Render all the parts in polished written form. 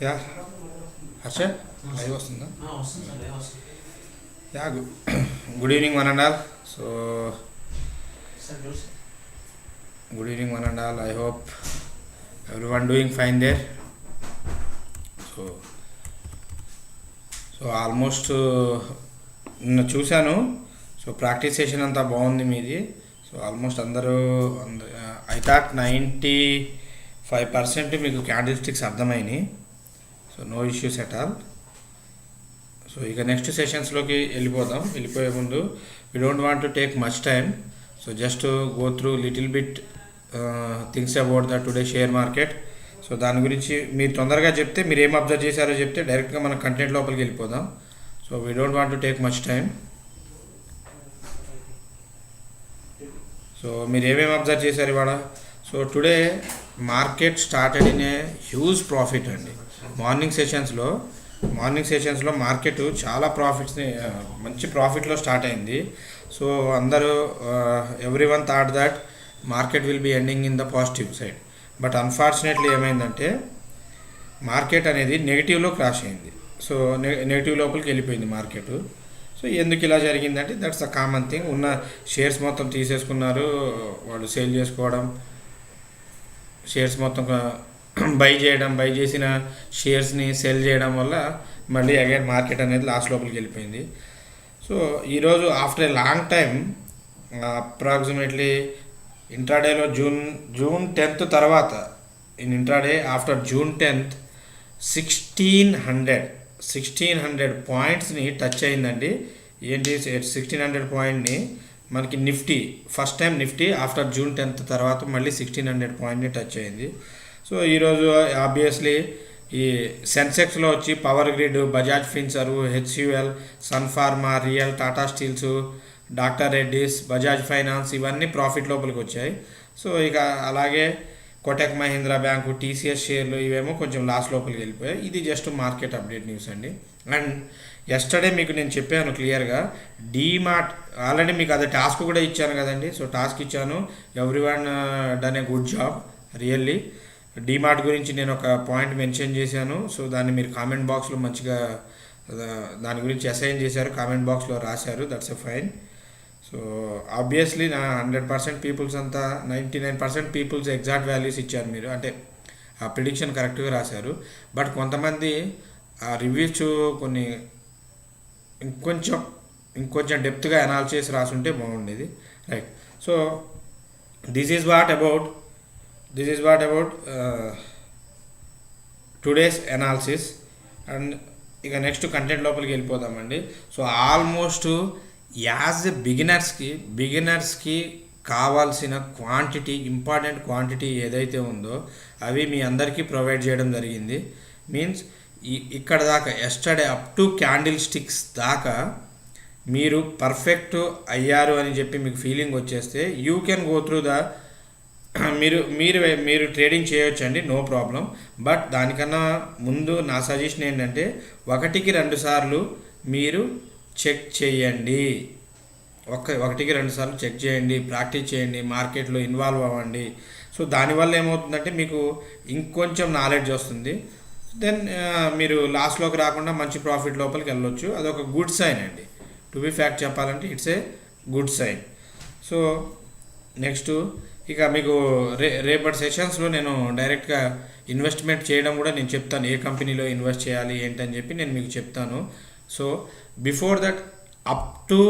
Yeah Harsha live వస్తుందా? Yeah good evening one and all. So good evening one and all. I hope everyone doing fine there. So so almost నిన్న చూశాను. So practice session అంతా బాగుంది మీది. So almost అందరూ I thought 95% మీకు candle sticks అర్థమైనాయి. So no issues at all. So ఇక next సెషన్స్లోకి వెళ్ళిపోయే ముందు we don't want to take much time. So just go through little bit things about the today share market. So దాని గురించి మీరు తొందరగా చెప్తే, మీరు ఏం అబ్జర్వ్ చేశారో చెప్తే డైరెక్ట్గా మన కంటెంట్ లోపలికి వెళ్ళిపోదాం. So we don't want to take much time. So మీరు ఏమేమి అబ్జర్వ్ చేశారు ఇవాళ? So today market started in a huge profit అండి. మార్నింగ్ సెషన్స్లో మార్కెట్ చాలా ప్రాఫిట్స్ని మంచి ప్రాఫిట్లో స్టార్ట్ అయింది. సో అందరూ everyone thought that market will be ending in the positive side. But unfortunately ఏమైందంటే మార్కెట్ అనేది నెగిటివ్లో క్రాష్ అయింది. సో నెగిటివ్ లోపలికి వెళ్ళిపోయింది మార్కెట్. సో ఎందుకు ఇలా జరిగిందంటే దట్స్ అ కామన్ థింగ్. ఉన్న షేర్స్ మొత్తం తీసేసుకున్నారు, వాళ్ళు సేల్ చేసుకోవడం, షేర్స్ మొత్తం బై చేసిన షేర్స్ని సెల్ చేయడం వల్ల మళ్ళీ అగైన్ మార్కెట్ అనేది లాస్ లోపలికి వెళ్ళిపోయింది. సో ఈరోజు after a long time approximately ఇంట్రాడేలో జూన్ 10th తర్వాత in intraday after June 10th 1600 పాయింట్స్ని టచ్ అయిందండి. ఏంటి 1600 పాయింట్ని మనకి Nifty first time Nifty after June 10th తర్వాత మళ్ళీ 1600 పాయింట్ని టచ్ అయింది. సో ఈరోజు ఆబ్వియస్లీ ఈ సెన్సెక్స్లో వచ్చి power grid, Bajaj finserv, HUL, sun pharma, real, Tata steels, doctor Reddy's, Bajaj finance ఇవన్నీ ప్రాఫిట్ లోపలికి వచ్చాయి. సో ఇక అలాగే కోటక్ మహీంద్రా బ్యాంకు, టీసీఎస్ షేర్లు ఇవేమో కొంచెం లాస్ లోపలికి వెళ్ళిపోయాయి. ఇది జస్ట్ మార్కెట్ అప్డేట్ న్యూస్ అండి. అండ్ ఎస్టర్డే మీకు నేను చెప్పాను క్లియర్గా, డీమార్ట్ ఆల్రెడీ మీకు అదే టాస్క్ కూడా ఇచ్చాను కదండి. సో టాస్క్ ఇచ్చాను, everyone done a good job really. DMart గురించి నేను ఒక పాయింట్ మెన్షన్ చేశాను. సో దాన్ని మీరు కామెంట్ బాక్స్లో మంచిగా దాని గురించి అసైన్ చేశారు, కామెంట్ బాక్స్లో రాశారు. That's a fine. So obviously నా 100% పీపుల్స్ అంతా 99% పీపుల్స్ ఎగ్జాక్ట్ వాల్యూస్ ఇచ్చారు మీరు, అంటే ఆ ప్రిడిక్షన్ కరెక్ట్గా రాశారు. బట్ కొంతమంది ఆ రివ్యూస్ కొన్ని ఇంకొంచెం డెప్త్గా అనాలిసిస్ రాసుంటే బాగుండేది, right. So this is what about today's analysis. And ఇక నెక్స్ట్ కంటెంట్ లోపలికి వెళ్ళిపోదామండి. సో ఆల్మోస్ట్ యాజ్ ఎ బిగినర్స్కి కావాల్సిన క్వాంటిటీ, ఇంపార్టెంట్ క్వాంటిటీ ఏదైతే ఉందో అవి మీ అందరికీ ప్రొవైడ్ చేయడం జరిగింది. మీన్స్ ఇక్కడ దాకా yesterday up to candle sticks దాకా మీరు పర్ఫెక్ట్ అయ్యారు అని చెప్పి మీకు ఫీలింగ్ వచ్చేస్తే you can go through the మీరు ట్రేడింగ్ చేయొచ్చండి, నో ప్రాబ్లం. బట్ దానికన్నా ముందు నా సజెషన్ ఏంటంటే 1కి 2 సార్లు మీరు చెక్ చేయండి. 1కి 2 సార్లు చెక్ చేయండి, ప్రాక్టీస్ చేయండి, మార్కెట్లో ఇన్వాల్వ్ అవ్వండి. సో దానివల్ల ఏమవుతుందంటే మీకు ఇంకొంచెం నాలెడ్జ్ వస్తుంది. దెన్ మీరు లాస్లోకి రాకుండా మంచి ప్రాఫిట్ లోపలికి వెళ్ళొచ్చు. అదొక గుడ్ సైన్ అండి. టు బి ఫ్యాక్ట్ చెప్పాలంటే it's a good sign. So next ఇక మీకు రేపటి సెషన్స్లో నేను డైరెక్ట్గా ఇన్వెస్ట్మెంట్ చేయడం కూడా నేను చెప్తాను, ఏ కంపెనీలో ఇన్వెస్ట్ చేయాలి ఏంటని చెప్పి నేను మీకు చెప్తాను. So before that up to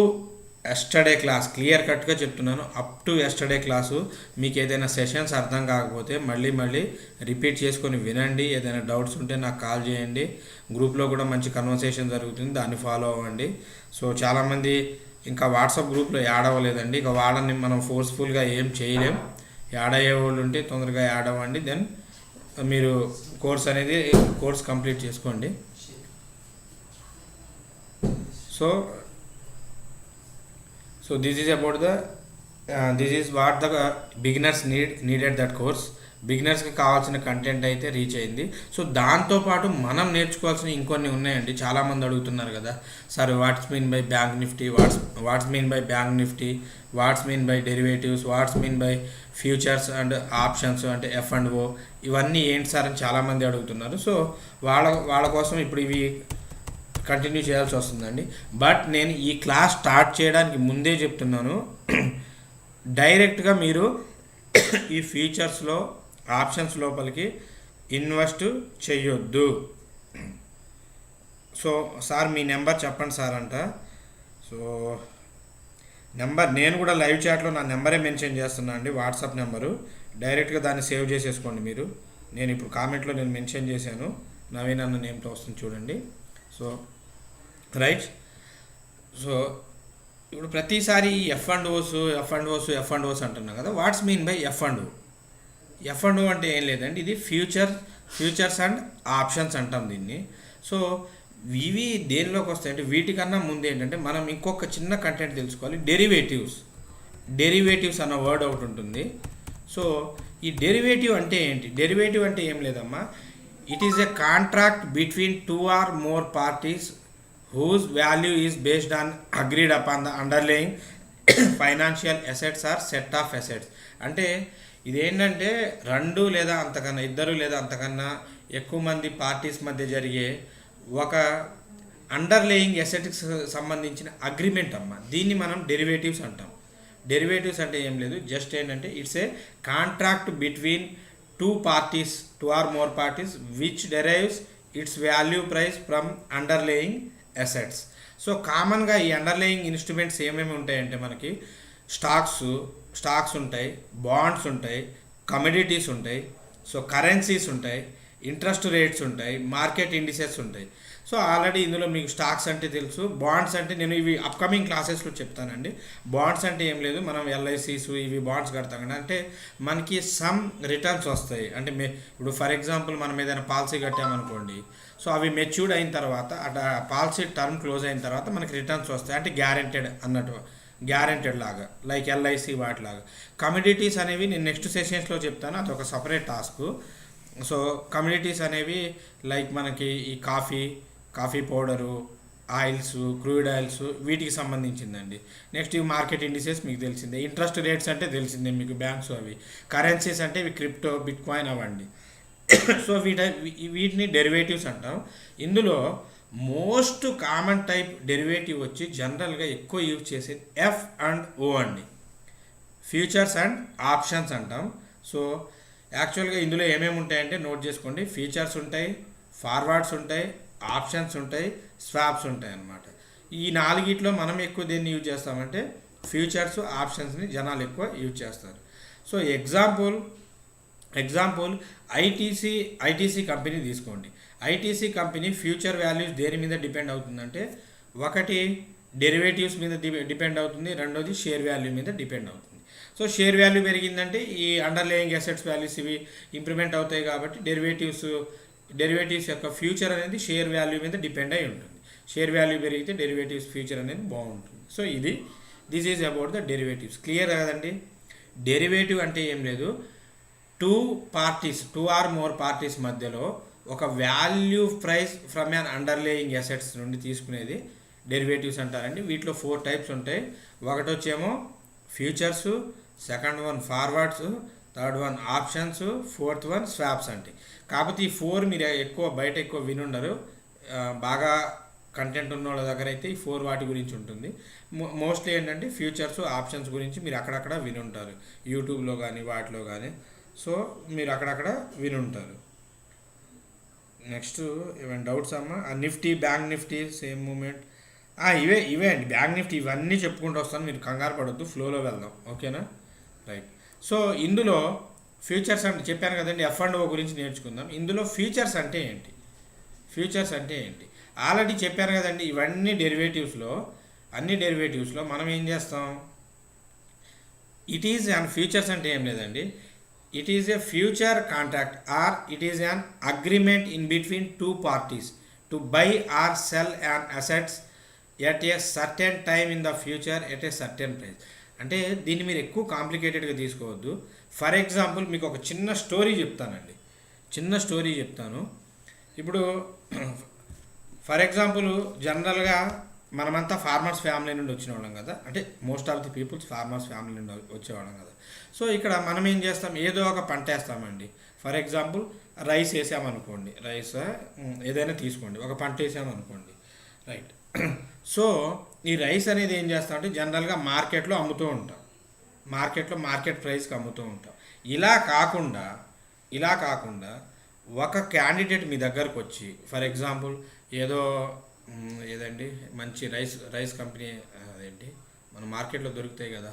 yesterday class clear కట్గా చెప్తున్నాను, అప్ టు ఎస్టర్డే క్లాసు మీకు ఏదైనా సెషన్స్ అర్థం కాకపోతే మళ్ళీ రిపీట్ చేసుకొని వినండి. ఏదైనా డౌట్స్ ఉంటే నాకు కాల్ చేయండి. గ్రూప్లో కూడా మంచి కన్వర్సేషన్ జరుగుతుంది, దాన్ని ఫాలో అవ్వండి. సో చాలామంది ఇంకా వాట్సాప్ గ్రూప్లో యాడ్ అవ్వలేదండి. ఇక వాళ్ళని మనం ఫోర్స్ఫుల్గా ఏం చేయలేం. యాడ్ అయ్యే వాళ్ళు ఉంటే తొందరగా యాడ్ అవ్వండి. దెన్ మీరు కోర్స్ కంప్లీట్ చేసుకోండి. So this is about this is what the beginners needed that course. బిగినర్స్కి కావాల్సిన కంటెంట్ అయితే రీచ్ అయింది. సో దాంతోపాటు మనం నేర్చుకోవాల్సిన ఇంకొన్ని ఉన్నాయండి. చాలామంది అడుగుతున్నారు కదా sir, what's mean by bank Nifty, what's mean by bank Nifty, what's mean by derivatives, what's mean by futures and options అంటే F&O, ఇవన్నీ ఏంటి సార్ అని చాలామంది అడుగుతున్నారు. సో వాళ్ళ కోసం ఇప్పుడు ఇవి కంటిన్యూ చేయాల్సి వస్తుందండి. బట్ నేను ఈ క్లాస్ స్టార్ట్ చేయడానికి ముందే చెప్తున్నాను, డైరెక్ట్గా మీరు ఈ ఫీచర్స్లో ఆప్షన్స్ లోపలికి ఇన్వెస్ట్ చేయొద్దు. సో సార్ మీ నెంబర్ చెప్పండి సార్ అంట. సో నెంబర్ నేను కూడా లైవ్ చాట్లో నా నెంబరే మెన్షన్ చేస్తున్నా అండి, వాట్సాప్ నెంబరు. డైరెక్ట్గా దాన్ని సేవ్ చేసేసుకోండి మీరు. నేను ఇప్పుడు కామెంట్లో నేను మెన్షన్ చేశాను, నవీన్ అన్న నేమ్తో వస్తుంది చూడండి. So right. సో ఇప్పుడు ప్రతిసారి F&Os అంటున్నాం కదా, వాట్స్ మీన్ బై F&O అంటే ఏం లేదండి, ఇది ఫ్యూచర్స్ అండ్ ఆప్షన్స్ అంటాం దీన్ని. సో ఇవి దేనిలోకి వస్తాయంటే, వీటికన్నా ముందు ఏంటంటే మనం ఇంకొక చిన్న కంటెంట్ తెలుసుకోవాలి. డెరివేటివ్స్ అన్న వర్డ్ ఒకటి ఉంటుంది. సో ఈ డెరివేటివ్ అంటే ఏంటి? డెరివేటివ్ అంటే ఏం లేదమ్మా, it is a contract between 2 or more parties whose value is based on agreed upon the underlying financial assets or set of assets. అంటే ఇదేంటంటే రెండు లేదా అంతకన్నా, ఇద్దరు లేదా అంతకన్నా ఎక్కువ మంది పార్టీస్ మధ్య జరిగే ఒక అండర్లేయింగ్ అసెట్స్కి సంబంధించిన అగ్రిమెంట్ అమ్మ. దీన్ని మనం డెరివేటివ్స్ అంటాం. డెరివేటివ్స్ అంటే ఏం లేదు, జస్ట్ ఏంటంటే it's a contract between 2 or more parties which derives its value price from underlying assets. So కామన్గా ఈ అండర్లేయింగ్ ఇన్స్ట్రుమెంట్స్ ఏమేమి ఉంటాయంటే మనకి స్టాక్స్ ఉంటాయి, బాండ్స్ ఉంటాయి, కమోడిటీస్ ఉంటాయి, సో కరెన్సీస్ ఉంటాయి, ఇంట్రెస్ట్ రేట్స్ ఉంటాయి, మార్కెట్ ఇండిసెస్ ఉంటాయి. సో ఆల్రెడీ ఇందులో మీకు స్టాక్స్ అంటే తెలుసు. బాండ్స్ అంటే నేను ఇవి అప్కమింగ్ క్లాసెస్లో చెప్తానండి. బాండ్స్ అంటే ఏం లేదు, మనం LICs ఇవి బాండ్స్ కడతాం కదా, అంటే మనకి సమ్ రిటర్న్స్ వస్తాయి. అంటే ఇప్పుడు ఫర్ ఎగ్జాంపుల్ మనం ఏదైనా పాలసీ కట్టామనుకోండి, సో అవి మెచ్యూర్డ్ అయిన తర్వాత, అట్లా పాలసీ టర్మ్ క్లోజ్ అయిన తర్వాత మనకి రిటర్న్స్ వస్తాయి, అంటే గ్యారెంటెడ్ లాగా, లైక్ LIC వాటిలాగా. కమోడిటీస్ అనేవి నేను నెక్స్ట్ సెషన్స్లో చెప్తాను, అది ఒక సపరేట్ టాస్క్. సో కమోడిటీస్ అనేవి లైక్ మనకి ఈ coffee powder, oils, crude oils, వీటికి సంబంధించిందండి. నెక్స్ట్ ఇవి మార్కెట్ ఇండిసెస్ మీకు తెలిసిందే. ఇంట్రెస్ట్ రేట్స్ అంటే తెలిసిందే మీకు, బ్యాంక్స్ అవి. కరెన్సీస్ అంటే ఇవి క్రిప్టో, బిట్కాయిన్ అవ్వండి. సో వీటిని డెరివేటివ్స్ అంటాం. ఇందులో మోస్ట్ కామన్ టైప్ డెరివేటివ్ వచ్చి జనరల్గా ఎక్కువ యూజ్ చేసేది F&O అండి, ఫ్యూచర్స్ అండ్ ఆప్షన్స్ అంటాం. సో యాక్చువల్గా ఇందులో ఏమేమి ఉంటాయంటే నోట్ చేసుకోండి. ఫీచర్స్ ఉంటాయి, ఫార్వర్డ్స్ ఉంటాయి, ఆప్షన్స్ ఉంటాయి, స్వాప్స్ ఉంటాయి అన్నమాట. ఈ నాలుగిట్లో మనం ఎక్కువ దేన్ని యూజ్ చేస్తామంటే ఫ్యూచర్స్, ఆప్షన్స్ని జనాలు ఎక్కువ యూజ్ చేస్తారు. సో ఎగ్జాంపుల్ ఐటీసీ కంపెనీ తీసుకోండి. ఐటీసీ కంపెనీ ఫ్యూచర్ వాల్యూస్ దేని మీద డిపెండ్ అవుతుందంటే, ఒకటి డెరివేటివ్స్ మీద డిపెండ్ అవుతుంది, రెండోది షేర్ వాల్యూ మీద డిపెండ్ అవుతుంది. సో షేర్ వాల్యూ పెరిగిందంటే ఈ అండర్లేయింగ్ అసెట్స్ వాల్యూస్ ఇవి ఇంప్రూవ్మెంట్ అవుతాయి కాబట్టి డెరివేటివ్స్ యొక్క ఫ్యూచర్ అనేది షేర్ వాల్యూ మీద డిపెండ్ అయి ఉంటుంది. షేర్ వాల్యూ పెరిగితే డెరివేటివ్స్ ఫ్యూచర్ అనేది బాగుంటుంది. So this is about the derivatives. Clear కదండి? డెరివేటివ్ అంటే ఏం లేదు, 2 or more parties మధ్యలో ఒక value price from an underlying assets నుండి తీసుకునేది డెరివేటివ్స్ అంటారండి. వీటిలో 4 types ఉంటాయి. ఒకటి వచ్చేమో futures, second one forwards, third one options, fourth one swaps అంటే. కాకపోతే ఈ 4 మీరు బయట ఎక్కువ వినుండరు, బాగా కంటెంట్ ఉన్న వాళ్ళ దగ్గర అయితే ఈ 4 వాటి గురించి ఉంటుంది. మోస్ట్లీ ఏంటంటే ఫ్యూచర్స్, ఆప్షన్స్ గురించి మీరు అక్కడక్కడ వినుంటారు, యూట్యూబ్లో కానీ వాటిలో కానీ. సో మీరు అక్కడక్కడ వినుంటారు. నెక్స్ట్ ఏమైనా డౌట్స్ అమ్మా? బ్యాంక్ నిఫ్టీ సేమ్ మూమెంట్, ఇవే అండి బ్యాంక్ నిఫ్టీ, ఇవన్నీ చెప్పుకుంటూ వస్తాను, మీరు కంగారు పడొద్దు, ఫ్లోలో వెళ్దాం, ఓకేనా? రైట్. సో ఇందులో ఫ్యూచర్స్ అంటే చెప్పాను కదండి, F&O గురించి నేర్చుకుందాం. ఇందులో ఫ్యూచర్స్ అంటే ఏంటి ఆల్రెడీ చెప్పాను కదండి. ఇవన్నీ అన్ని డెరివేటివ్స్లో మనం ఏం చేస్తాం, ఫ్యూచర్స్ అంటే ఏం లేదండి, it is a future contract or it is an agreement in between 2 parties to buy or sell an assets at a certain time in the future at a certain price. అంటే దీన్ని మీరు ఎక్కువ కాంప్లికేటెడ్గా తీసుకోవద్దు. For example మీకు ఒక చిన్న story చెప్తానండి, చిన్న స్టోరీ చెప్తాను. ఇప్పుడు ఫర్ ఎగ్జాంపుల్ జనరల్గా మనమంతా ఫార్మర్స్ ఫ్యామిలీ నుండి వచ్చిన వాళ్ళం కదా, అంటే most of the peoples farmers family నుండి వచ్చేవాళ్ళం కదా. సో ఇక్కడ మనం ఏం చేస్తాం, ఏదో ఒక పంట వేస్తామండి. ఫర్ ఎగ్జాంపుల్ రైస్ వేసామనుకోండి, రైస్ ఏదైనా తీసుకోండి, ఒక పంట వేసామనుకోండి, రైట్. సో ఈ రైస్ అనేది ఏం చేస్తామంటే జనరల్గా మార్కెట్లో అమ్ముతూ ఉంటాం, మార్కెట్ ప్రైస్కి అమ్ముతూ ఉంటాం. ఇలా కాకుండా ఒక క్యాండిడేట్ మీ దగ్గరకు వచ్చి, ఫర్ ఎగ్జాంపుల్ ఏదండి మంచి రైస్ కంపెనీ, అదేంటి మన మార్కెట్లో దొరుకుతాయి కదా,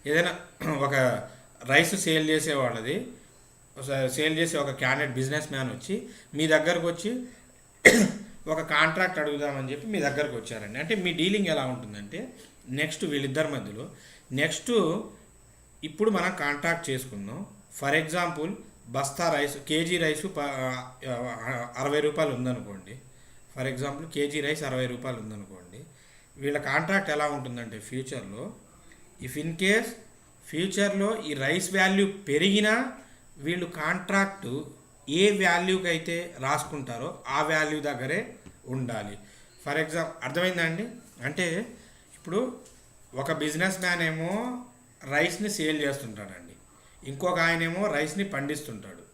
ఏదైనా ఒక రైస్ సేల్ చేసే ఒక క్యాండిడేట్ బిజినెస్ మ్యాన్ వచ్చి మీ దగ్గరకు వచ్చి ఒక కాంట్రాక్ట్ అడుగుదామని చెప్పి మీ దగ్గరకు వచ్చారండి. అంటే మీ డీలింగ్ ఎలా ఉంటుందంటే వీళ్ళిద్దరి మధ్యలో ఇప్పుడు మనం కాంట్రాక్ట్ చేసుకుందాం. ఫర్ ఎగ్జాంపుల్ బస్తా రైస్, కేజీ రైసు 60 రూపాయలు ఉందనుకోండి. ఫర్ ఎగ్జాంపుల్ కేజీ రైస్ 60 రూపాయలు ఉందనుకోండి. వీళ్ళ కాంట్రాక్ట్ ఎలా ఉంటుందంటే ఫ్యూచర్లో, ఇఫ్ ఇన్ కేస్ ఫ్యూచర్లో ఈ రైస్ వాల్యూ పెరిగినా వీళ్ళు కాంట్రాక్టు ఏ వాల్యూకి అయితే రాసుకుంటారో ఆ వాల్యూ దగ్గరే ఉండాలి. ఫర్ ఎగ్జాంపుల్ అర్థమైందా అండి? అంటే ఇప్పుడు ఒక బిజినెస్ మ్యాన్ ఏమో రైస్ని సేల్ చేస్తుంటాడండి, ఇంకొక ఆయన ఏమో రైస్ని పండిస్తుంటాడు.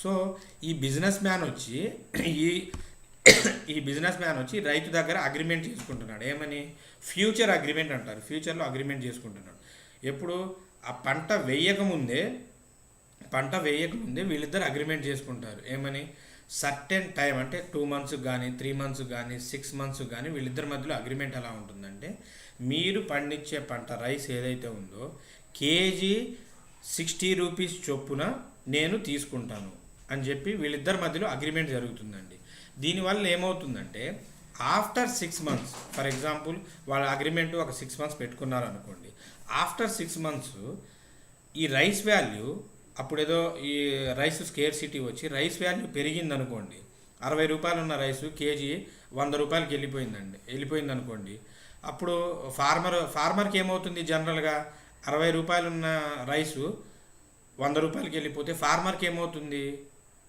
సో ఈ బిజినెస్ మ్యాన్ వచ్చి రైతు దగ్గర అగ్రిమెంట్ చేసుకుంటున్నాడు. ఏమని? ఫ్యూచర్ అగ్రిమెంట్ అంటారు. ఫ్యూచర్లో అగ్రిమెంట్ చేసుకుంటున్నాడు. ఎప్పుడు ఆ పంట వేయకముందే వీళ్ళిద్దరు అగ్రిమెంట్ చేసుకుంటారు. ఏమని? సర్టెన్ టైం, అంటే 2 months కానీ 3 months కానీ 6 months కానీ వీళ్ళిద్దరి మధ్యలో అగ్రిమెంట్ ఎలా ఉంటుందంటే, మీరు పండించే పంట రైస్ ఏదైతే ఉందో కేజీ 60 రూపీస్ చొప్పున నేను తీసుకుంటాను అని చెప్పి వీళ్ళిద్దరి మధ్యలో అగ్రిమెంట్ జరుగుతుందండి. దీనివల్ల ఏమవుతుందంటే ఆఫ్టర్ 6 months, ఫర్ ఎగ్జాంపుల్ వాళ్ళ అగ్రిమెంట్ ఒక 6 months పెట్టుకున్నారు అనుకోండి. ఆఫ్టర్ 6 months ఈ రైస్ వాల్యూ, అప్పుడేదో ఈ రైస్ స్కేర్సిటీ వచ్చి రైస్ వాల్యూ పెరిగింది అనుకోండి. 60 రూపాయలు ఉన్న రైసు కేజీ 100 రూపాయలకి వెళ్ళిపోయింది అనుకోండి. అప్పుడు ఫార్మర్కి ఏమవుతుంది, జనరల్గా 60 రూపాయలు ఉన్న రైసు 100 రూపాయలకి వెళ్ళిపోతే ఫార్మర్కి ఏమవుతుంది,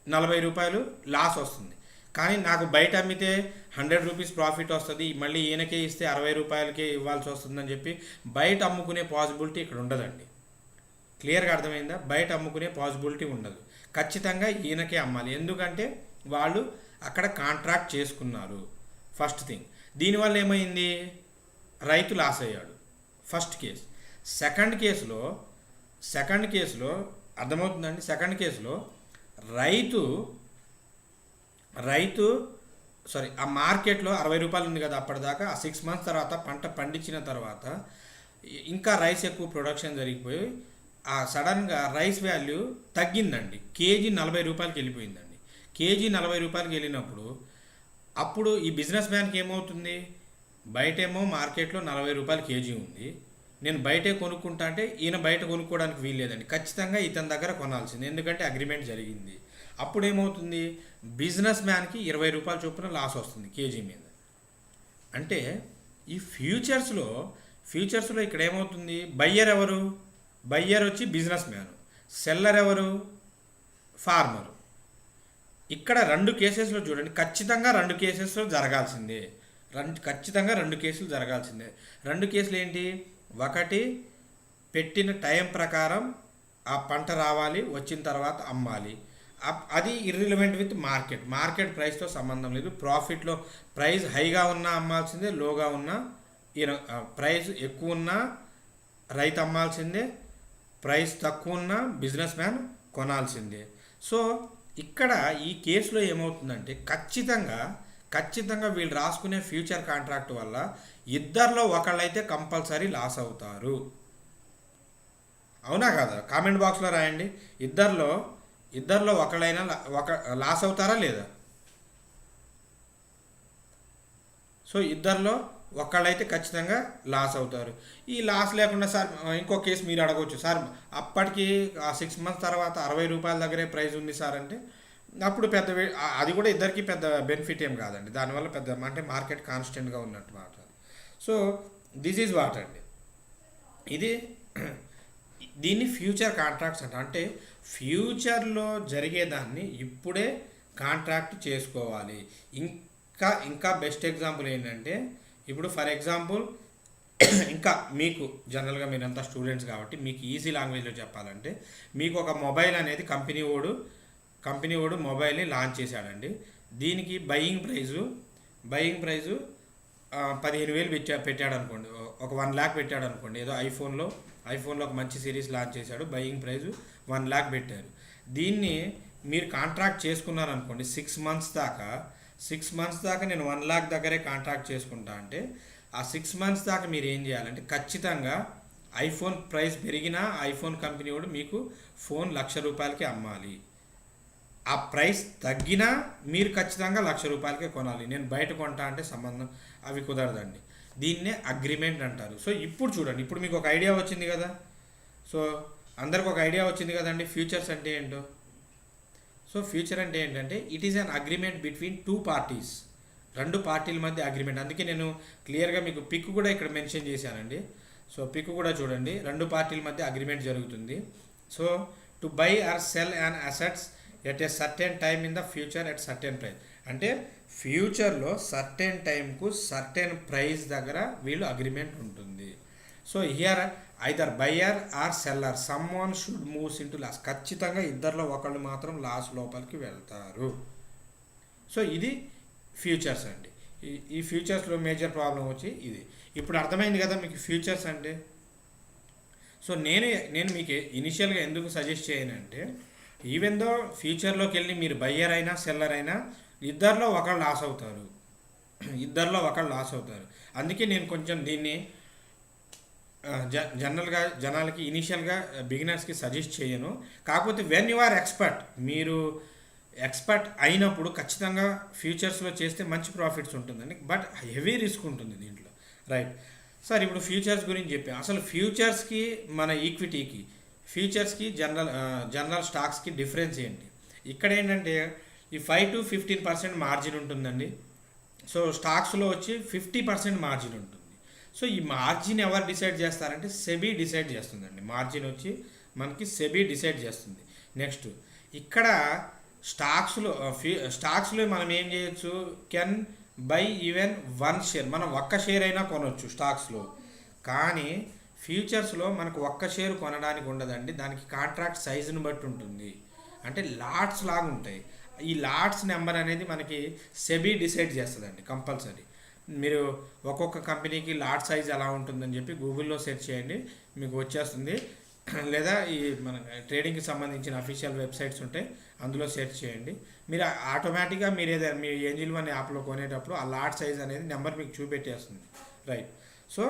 40 రూపాయలు లాస్ వస్తుంది. కానీ నాకు బయట అమ్మితే 100 రూపీస్ ప్రాఫిట్ వస్తుంది, మళ్ళీ ఈయనకే ఇస్తే 60 రూపాయలకే ఇవ్వాల్సి వస్తుందని చెప్పి బయట అమ్ముకునే పాసిబిలిటీ ఇక్కడ ఉండదండి. క్లియర్గా అర్థమైందా? బయట అమ్ముకునే పాసిబిలిటీ ఉండదు. ఖచ్చితంగా ఈయనకే అమ్మాలి, ఎందుకంటే వాళ్ళు అక్కడ కాంట్రాక్ట్ చేసుకున్నారు. First thing. దీనివల్ల ఏమైంది, రైతు లాస్ అయ్యాడు. First case. సెకండ్ కేసులో అర్థమవుతుందండి. సెకండ్ కేసులో ఆ మార్కెట్లో 60 రూపాయలు ఉంది కదా అప్పటిదాకా. ఆ 6 months తర్వాత పంట పండించిన తర్వాత ఇంకా రైస్ ఎక్కువ ప్రొడక్షన్ జరిగిపోయి సడన్గా రైస్ వాల్యూ తగ్గిందండి. కేజీ 40 రూపాయలకి వెళ్ళిపోయిందండి. కేజీ 40 రూపాయలకి వెళ్ళినప్పుడు అప్పుడు ఈ బిజినెస్ మ్యాన్కి ఏమవుతుంది, బయటేమో మార్కెట్లో 40 రూపాయలు కేజీ ఉంది, నేను బయటే కొనుక్కుంటా అంటే ఈయన బయట కొనుక్కోవడానికి వీల్లేదండి. ఖచ్చితంగా ఇతని దగ్గర కొనాల్సింది, ఎందుకంటే అగ్రిమెంట్ జరిగింది. అప్పుడు ఏమవుతుంది, బిజినెస్ మ్యాన్కి 20 రూపాయల చొప్పున లాస్ వస్తుంది కేజీ మీద. అంటే ఈ ఫ్యూచర్స్లో ఇక్కడ ఏమవుతుంది, బయ్యర్ వచ్చి బిజినెస్ మ్యాన్, సెల్లర్ ఎవరు, ఫార్మరు. ఇక్కడ 2 కేసెస్లో చూడండి, ఖచ్చితంగా 2 కేసెస్లో జరగాల్సిందే. 2 కేసులు జరగాల్సిందే. 2 కేసులు ఏంటి, ఒకటి పెట్టిన టైం ప్రకారం ఆ పంట రావాలి, వచ్చిన తర్వాత అమ్మాలి. అది ఇర్రిలవెంట్ విత్ మార్కెట్ ప్రైస్తో సంబంధం లేదు. ప్రాఫిట్లో ప్రైస్ హైగా ఉన్నా అమ్మాల్సిందే, లోగా ఉన్నా ప్రైస్ ఎక్కువ ఉన్నా రైతు అమ్మాల్సిందే, ప్రైస్ తక్కువ ఉన్నా బిజినెస్ మ్యాన్ కొనాల్సిందే. సో ఇక్కడ ఈ కేసులో ఏమవుతుందంటే ఖచ్చితంగా వీళ్ళు రాసుకునే ఫ్యూచర్ కాంట్రాక్ట్ వల్ల ఇద్దరిలో ఒకళ్ళైతే కంపల్సరీ లాస్ అవుతారు. అవునా కాదా? కామెంట్ బాక్స్లో రాయండి. ఇద్దరిలో ఒకళ్ళైనా లాస్ అవుతారా లేదా? సో ఇద్దరిలో ఒకళ్ళైతే ఖచ్చితంగా లాస్ అవుతారు. ఈ లాస్ లేకుండా సార్ ఇంకో కేసు మీరు అడగవచ్చు, సార్ అప్పటికి ఆ 6 months తర్వాత 60 రూపాయల దగ్గరే ప్రైస్ ఉంది సార్ అంటే, అప్పుడు అది కూడా ఇద్దరికి పెద్ద బెనిఫిట్ ఏం కాదండి. దానివల్ల అంటే మార్కెట్ కాన్స్టెంట్గా ఉన్నట్టు మాట. సో దిస్ ఈజ్ వాట్ అండి. ఇది దీన్ని ఫ్యూచర్ కాంట్రాక్ట్స్ అంటే ఫ్యూచర్లో జరిగేదాన్ని ఇప్పుడే కాంట్రాక్ట్ చేసుకోవాలి. ఇంకా బెస్ట్ ఎగ్జాంపుల్ ఏంటంటే, ఇప్పుడు ఫర్ ఎగ్జాంపుల్ ఇంకా మీకు జనరల్గా మీరంతా స్టూడెంట్స్ కాబట్టి మీకు ఈజీ లాంగ్వేజ్లో చెప్పాలంటే, మీకు ఒక మొబైల్ అనేది కంపెనీ వాడు మొబైల్ని లాంచ్ చేశాడండి. దీనికి బయింగ్ ప్రైజు 15,000 పెట్టాడు అనుకోండి, ఒక 1 lakh పెట్టాడు అనుకోండి. ఏదో ఐఫోన్లో ఒక మంచి సిరీస్ లాంచ్ చేశాడు, బయింగ్ ప్రైజు 1 lakh పెట్టారు. దీన్ని మీరు కాంట్రాక్ట్ చేసుకున్నారనుకోండి 6 months దాకా నేను 1 lakh దగ్గరే కాంట్రాక్ట్ చేసుకుంటా అంటే, ఆ 6 months దాకా మీరు ఏం చేయాలంటే ఖచ్చితంగా ఐఫోన్ ప్రైస్ పెరిగినా ఐఫోన్ కంపెనీ వాడు మీకు ఫోన్ ₹1,00,000కి అమ్మాలి. ఆ ప్రైస్ తగ్గినా మీరు ఖచ్చితంగా ₹1,00,000కే కొనాలి. నేను బయట కొంటా అంటే సంబంధం అవి కుదరదండి. దీన్నే అగ్రిమెంట్ అంటారు. సో ఇప్పుడు చూడండి, ఇప్పుడు మీకు ఒక ఐడియా వచ్చింది కదా. సో అందరికి ఒక ఐడియా వచ్చింది కదండి ఫ్యూచర్స్ అంటే ఏంటో. సో ఫ్యూచర్ అంటే ఏంటంటే it is an agreement between 2 parties, 2 పార్టీల మధ్య అగ్రిమెంట్. అందుకే నేను క్లియర్గా మీకు పిక్ కూడా ఇక్కడ మెన్షన్ చేశానండి. సో పిక్ కూడా చూడండి, 2 పార్టీల మధ్య అగ్రిమెంట్ జరుగుతుంది. So to buy or sell and assets at a certain time in the future at certain price. అంటే ఫ్యూచర్లో సర్టెన్ టైంకు సర్టెన్ ప్రైస్ దగ్గర వీళ్ళు అగ్రిమెంట్ ఉంటుంది. So here either buyer or seller someone should moves into loss. ఖచ్చితంగా ఇద్దరిలో ఒకళ్ళు మాత్రం లాస్ లోపలికి వెళ్తారు. సో ఇది ఫ్యూచర్స్ అండి. ఈ ఫ్యూచర్స్లో మేజర్ ప్రాబ్లం వచ్చి ఇది. ఇప్పుడు అర్థమైంది కదా మీకు ఫ్యూచర్స్ అంటే. సో నేను మీకు ఇనిషియల్గా ఎందుకు సజెస్ట్ చేయనంటే, ఈవెన్ దో ఫ్యూచర్లోకి వెళ్ళి మీరు బయ్యర్ అయినా సెల్లర్ అయినా ఇద్దరిలో ఒకళ్ళు లాస్ అవుతారు. అందుకే నేను కొంచెం దీన్ని జనరల్గా జనాలకి ఇనిషియల్గా బిగినర్స్కి సజెస్ట్ చేయను. కాకపోతే వెన్ యు ఆర్ మీరు ఎక్స్పర్ట్ అయినప్పుడు ఖచ్చితంగా ఫ్యూచర్స్లో చేస్తే మంచి ప్రాఫిట్స్ ఉంటుందండి. బట్ హెవీ రిస్క్ ఉంటుంది దీంట్లో, రైట్. సార్ ఇప్పుడు ఫ్యూచర్స్ గురించి చెప్పాను. అసలు ఫ్యూచర్స్కి మన ఈక్విటీకి ఫ్యూచర్స్కి జనరల్ స్టాక్స్కి డిఫరెన్స్ ఏంటి? ఇక్కడ ఏంటంటే ఈ 5 to 15% మార్జిన్ ఉంటుందండి. సో స్టాక్స్లో వచ్చి 50% మార్జిన్ ఉంటుంది. సో ఈ మార్జిన్ ఎవరు డిసైడ్ చేస్తారంటే సెబీ డిసైడ్ చేస్తుందండి. మార్జిన్ వచ్చి మనకి సెబీ డిసైడ్ చేస్తుంది. నెక్స్ట్ ఇక్కడ స్టాక్స్లో మనం ఏం చేయొచ్చు, కెన్ బై ఈవెన్ 1 share, మనం 1 share అయినా కొనవచ్చు స్టాక్స్లో. కానీ ఫ్యూచర్స్లో మనకు 1 share కొనడానికి ఉండదండి, దానికి కాంట్రాక్ట్ సైజుని బట్టి ఉంటుంది. అంటే లాట్స్ లాగా ఉంటాయి. ఈ లాట్స్ నెంబర్ అనేది మనకి సెబీ డిసైడ్ చేస్తుందండి కంపల్సరీ. మీరు ఒక్కొక్క కంపెనీకి లాట్ సైజ్ ఎలా ఉంటుందని చెప్పి గూగుల్లో సెర్చ్ చేయండి, మీకు వచ్చేస్తుంది. లేదా ఈ మన ట్రేడింగ్కి సంబంధించిన అఫీషియల్ వెబ్సైట్స్ ఉంటాయి, అందులో సెర్చ్ చేయండి. మీరు ఆటోమేటిక్గా మీరు ఏదైనా మీ ఏంజిల్ వన్ యాప్లో కొనేటప్పుడు ఆ లాట్ సైజ్ అనేది నెంబర్ మీకు చూపెట్టేస్తుంది, రైట్. సో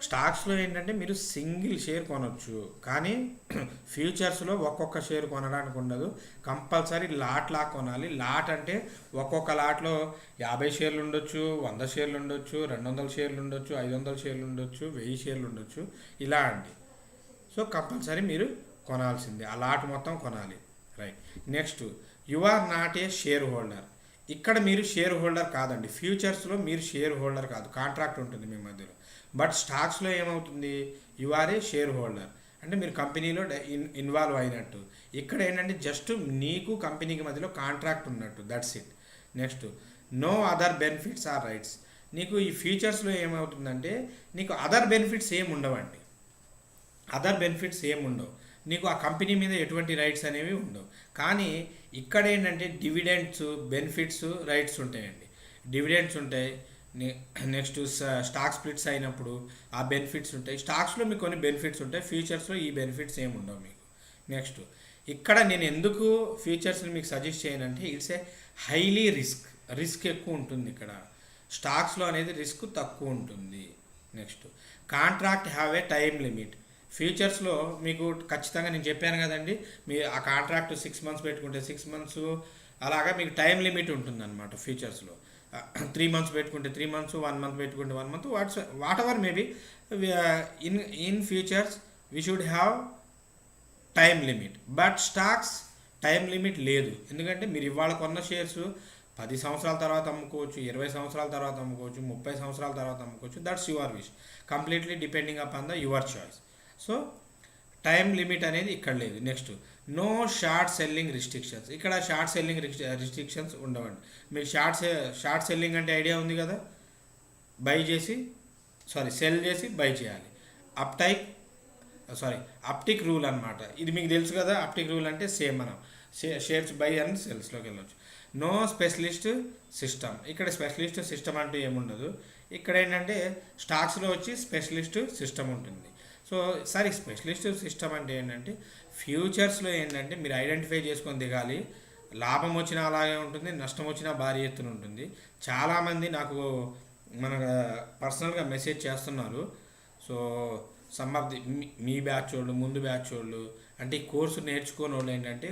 స్టాక్స్లో ఏంటంటే మీరు సింగిల్ షేర్ కొనవచ్చు, కానీ ఫ్యూచర్స్లో ఒక్కొక్క షేర్ కొనడానికి ఉండదు. కంపల్సరీ లాట్ కొనాలి. లాట్ అంటే ఒక్కొక్క లాట్లో 50 షేర్లు ఉండొచ్చు, 100 షేర్లు ఉండొచ్చు, 200 షేర్లు ఉండొచ్చు, 500 షేర్లు ఉండొచ్చు, 1000 షేర్లు ఉండొచ్చు, ఇలా అండి. సో కంపల్సరీ మీరు కొనాల్సిందే, ఆ లాట్ మొత్తం కొనాలి, right. Next you are not a shareholder. ఇక్కడ మీరు షేర్ హోల్డర్ కాదండి. ఫ్యూచర్స్లో మీరు షేర్ హోల్డర్ కాదు, కాంట్రాక్ట్ ఉంటుంది మీ మధ్యలో. బట్ స్టాక్స్లో ఏమవుతుంది, you are a shareholder, అంటే మీరు కంపెనీలో ఇన్వాల్వ్ అయినట్టు. ఇక్కడ ఏంటంటే జస్ట్ నీకు కంపెనీకి మధ్యలో కాంట్రాక్ట్ ఉన్నట్టు, that's it. Next no other benefits or rights. నీకు ఈ ఫ్యూచర్స్లో ఏమవుతుందంటే నీకు అదర్ బెనిఫిట్స్ ఏమి ఉండవండి. నీకు ఆ కంపెనీ మీద ఎటువంటి రైట్స్ అనేవి ఉండవు. కానీ ఇక్కడ ఏంటంటే డివిడెండ్స్, బెనిఫిట్స్, రైట్స్ ఉంటాయండి. డివిడెండ్స్ ఉంటాయి. నెక్స్ట్ స్టాక్ స్ప్లిట్స్ అయినప్పుడు ఆ బెనిఫిట్స్ ఉంటాయి. స్టాక్స్లో మీకు కొన్ని బెనిఫిట్స్ ఉంటాయి, ఫ్యూచర్స్లో ఈ బెనిఫిట్స్ ఏమి ఉండవు మీకు. నెక్స్ట్ ఇక్కడ నేను ఎందుకు ఫ్యూచర్స్ని మీకు సజెస్ట్ చేయనంటే ఇట్స్ ఏ హైలీ రిస్క్ ఎక్కువ ఉంటుంది ఇక్కడ. స్టాక్స్లో అనేది రిస్క్ తక్కువ ఉంటుంది. Next contract have a time limit. ఫ్యూచర్స్లో మీకు ఖచ్చితంగా నేను చెప్పాను కదండి, మీ ఆ కాంట్రాక్ట్ 6 months పెట్టుకుంటే 6 months, అలాగా మీకు టైం లిమిట్ ఉంటుంది అనమాట. ఫ్యూచర్స్లో 3 months పెట్టుకుంటే 3 months, 1 month పెట్టుకుంటే 1 month, what ever maybe. In futures we should have time limit. But stocks time limit లేదు. ఎందుకంటే మీరు ఇవాళ కొన్న షేర్స్ 10 సంవత్సరాల తర్వాత అమ్ముకోవచ్చు, 20 సంవత్సరాల తర్వాత అమ్ముకోవచ్చు, 30 సంవత్సరాల తర్వాత అమ్ముకోవచ్చు. That's your wish, completely depending upon the your choice. So time limit అనేది ఇక్కడ లేదు. Next no short selling restrictions. ఇక్కడ షార్ట్ సెల్లింగ్ రిస్ట్రిక్షన్స్ ఉండవండి. మీకు షార్ట్ సెల్లింగ్ అంటే ఐడియా ఉంది కదా, బై చేసి సెల్ చేసి బై చేయాలి. అప్టిక్ రూల్ అనమాట. ఇది మీకు తెలుసు కదా. అప్టిక్ రూల్ అంటే సేమ్ మనం షేర్స్ బై అండ్ సెల్స్లోకి వెళ్ళొచ్చు. No specialist system. ఇక్కడ స్పెషలిస్ట్ సిస్టమ్ అంటూ ఏముండదు. ఇక్కడ ఏంటంటే స్టాక్స్లో వచ్చి స్పెషలిస్ట్ సిస్టమ్ ఉంటుంది. స్పెషలిస్ట్ సిస్టమ్ అంటే ఏంటంటే ఫ్యూచర్స్లో ఏంటంటే మీరు ఐడెంటిఫై చేసుకొని దిగాలి. లాభం వచ్చినా అలాగే ఉంటుంది, నష్టం వచ్చినా భారీ ఎత్తున ఉంటుంది. చాలామంది నాకు పర్సనల్గా మెసేజ్ చేస్తున్నారు. Some of the me batch వాళ్ళు, ముందు బ్యాచ్ వాళ్ళు, అంటే ఈ కోర్సు నేర్చుకోని వాళ్ళు ఏంటంటే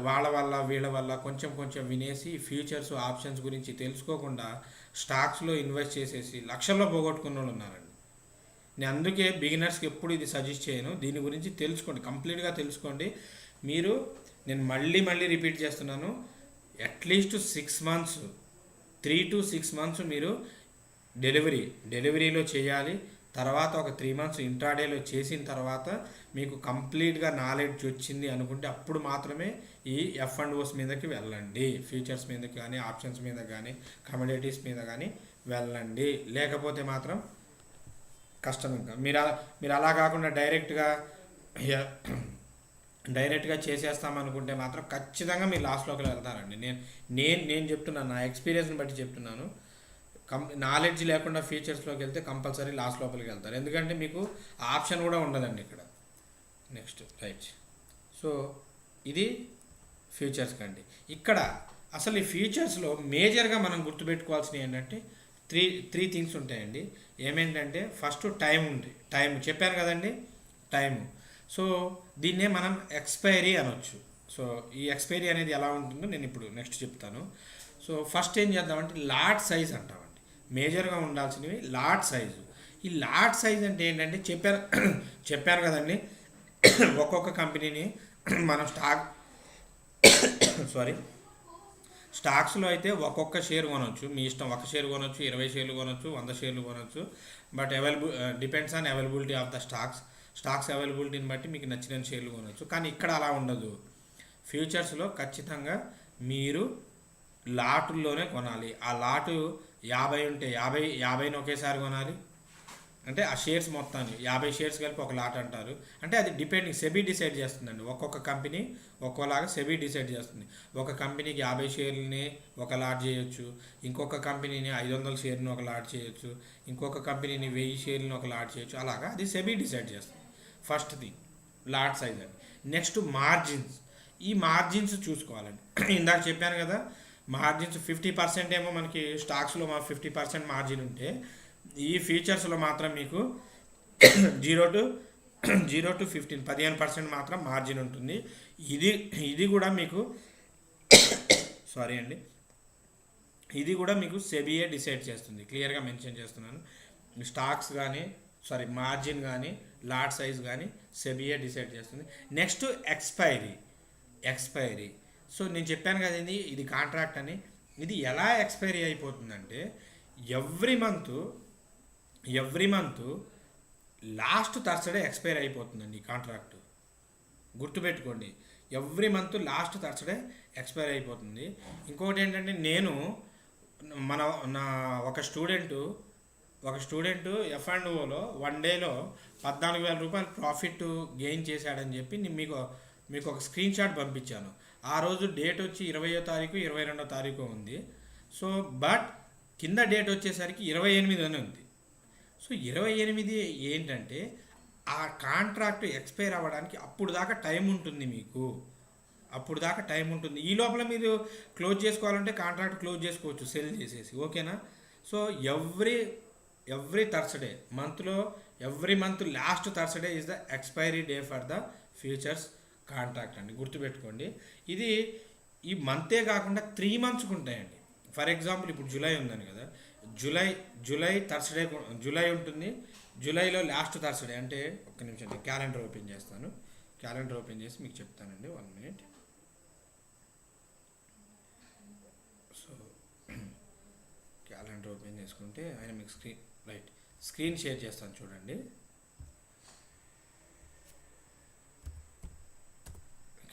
వాళ్ళ వల్ల వీళ్ళ వల్ల కొంచెం వినేసి ఫ్యూచర్స్ ఆప్షన్స్ గురించి తెలుసుకోకుండా స్టాక్స్లో ఇన్వెస్ట్ చేసేసి లక్షల్లో పోగొట్టుకున్న వాళ్ళు ఉన్నారండి. నేను అందుకే బిగినర్స్కి ఎప్పుడు ఇది సజెస్ట్ చేయను. దీని గురించి తెలుసుకోండి, కంప్లీట్గా తెలుసుకోండి. నేను మళ్ళీ రిపీట్ చేస్తున్నాను, అట్లీస్ట్ 6 months, 3 to 6 months మీరు డెలివరీలో చేయాలి. తర్వాత ఒక 3 months ఇంట్రాడేలో చేసిన తర్వాత మీకు కంప్లీట్గా నాలెడ్జ్ వచ్చింది అనుకుంటే అప్పుడు మాత్రమే ఈ F&Os మీదకి వెళ్ళండి. ఫ్యూచర్స్ మీదకి కానీ, ఆప్షన్స్ మీద కానీ, కమోడిటీస్ మీద కానీ వెళ్ళండి. లేకపోతే మాత్రం కష్టం. ఇంకా మీరు అలా కాకుండా డైరెక్ట్గా చేసేస్తామనుకుంటే మాత్రం ఖచ్చితంగా మీరు లాస్లోకి వెళ్తారండి. నేను చెప్తున్నాను, నా ఎక్స్పీరియన్స్ని బట్టి చెప్తున్నాను. నాలెడ్జ్ లేకుండా ఫీచర్స్లోకి వెళ్తే కంపల్సరీ లాస్ లోపలికి వెళ్తారు. ఎందుకంటే మీకు ఆప్షన్ కూడా ఉండదండి ఇక్కడ. Next right. ఇది ఫ్యూచర్స్ కండి. ఇక్కడ అసలు ఈ ఫ్యూచర్స్లో మేజర్గా మనం గుర్తుపెట్టుకోవాల్సినవి ఏంటంటే త్రీ థింగ్స్ ఉంటాయండి. ఏమేంటంటే ఫస్ట్ టైం ఉంది. టైం చెప్పాను కదండి, టైము. దీన్నే మనం ఎక్స్పైరీ అనొచ్చు. ఈ ఎక్స్పైరీ అనేది ఎలా ఉంటుందో నేను ఇప్పుడు నెక్స్ట్ చెప్తాను. ఫస్ట్ ఏం చేద్దామంటే లాట్ సైజ్ అంటామండి. మేజర్గా ఉండాల్సినవి లాట్ సైజు. ఈ లాట్ సైజ్ అంటే ఏంటంటే చెప్పాను కదండి, ఒక్కొక్క కంపెనీని మనం స్టాక్స్లో అయితే ఒక్కొక్క షేర్ కొనవచ్చు. మీ ఇష్టం, 1 షేర్ కొనవచ్చు, 20 షేర్లు కొనవచ్చు, 100 షేర్లు కొనవచ్చు. But depends on availability of the stocks అవైలబిలిటీని బట్టి మీకు నచ్చిన షేర్లు కొనవచ్చు. కానీ ఇక్కడ అలా ఉండదు. ఫ్యూచర్స్లో ఖచ్చితంగా మీరు లాటుల్లోనే కొనాలి. ఆ లాటు 50 ఉంటే 50ని ఒకేసారి కొనాలి. అంటే ఆ షేర్స్ మొత్తాన్ని 50 షేర్స్ కలిపి ఒక లాట్ అంటారు. అంటే అది డిపెండింగ్, సెబీ డిసైడ్ చేస్తుందండి. ఒక్కొక్క కంపెనీ ఒక్కోలాగా సెబీ డిసైడ్ చేస్తుంది. ఒక కంపెనీకి 50 షేర్లని ఒక లాట్ చేయొచ్చు, ఇంకొక కంపెనీని 500 షేర్ని ఒక లాట్ చేయొచ్చు, ఇంకొక కంపెనీని 1000 షేర్ని ఒక లాట్ చేయొచ్చు. అలాగా అది సెబీ డిసైడ్ చేస్తుంది. ఫస్ట్ థింగ్ లాట్ సైజ్ అండి. Next margins. ఈ మార్జిన్స్ చూసుకోవాలండి. ఇందాక చెప్పాను కదా, మార్జిన్స్ 50% ఏమో మనకి స్టాక్స్లో 50% మార్జిన్ ఉంటే, ఈ ఫ్యూచర్స్లో మాత్రం మీకు 0 to 15 15% మాత్రం మార్జిన్ ఉంటుంది. ఇది కూడా మీకు ఇది కూడా మీకు సెబీఏ డిసైడ్ చేస్తుంది. క్లియర్గా మెన్షన్ చేస్తున్నాను. స్టాక్స్ కానీ మార్జిన్ కానీ లాట్ సైజ్ కానీ సెబీఏ డిసైడ్ చేస్తుంది. Next expiry. నేను చెప్పాను కదండి, ఇది కాంట్రాక్ట్ అని. ఇది ఎలా ఎక్స్పైరీ అయిపోతుందంటే every month last Thursday expire అయిపోతుందండి ఈ కాంట్రాక్ట్. గుర్తుపెట్టుకోండి, every month last Thursday expire అయిపోతుంది. ఇంకోటి ఏంటంటే నా ఒక స్టూడెంట్ F&Oలో 1 dayలో 14,000 రూపాయలు ప్రాఫిట్ గెయిన్ చేశాడని చెప్పి మీకు ఒక స్క్రీన్ షాట్ పంపించాను. ఆ రోజు డేట్ వచ్చి 20వ తారీఖు 22వ తారీఖు ఉంది. బట్ కింద డేట్ వచ్చేసరికి 28 అని ఉంది. 28 ఏంటంటే ఆ కాంట్రాక్ట్ ఎక్స్పైర్ అవ్వడానికి అప్పుడు దాకా టైం ఉంటుంది. మీకు అప్పుడు దాకా టైం ఉంటుంది. ఈ లోపల మీరు క్లోజ్ చేసుకోవాలంటే కాంట్రాక్ట్ క్లోజ్ చేసుకోవచ్చు సెల్ చేసేసి. ఓకేనా? Every Thursday every month last Thursday is the expiry day for the futures contract అండి. గుర్తుపెట్టుకోండి. ఇది ఈ మంతే కాకుండా 3 monthsకి ఉంటాయండి. ఫర్ ఎగ్జాంపుల్ ఇప్పుడు జూలై ఉందని కదా, జూలై థర్స్డే జూలై ఉంటుంది. జూలైలో లాస్ట్ థర్స్డే అంటే ఒక్క నిమిషం క్యాలెండర్ ఓపెన్ చేస్తాను. క్యాలెండర్ ఓపెన్ చేసి మీకు చెప్తానండి. 1 minute. క్యాలెండర్ ఓపెన్ చేసుకుంటే ఆయన మీకు స్క్రీన్ షేర్ చేస్తాను చూడండి.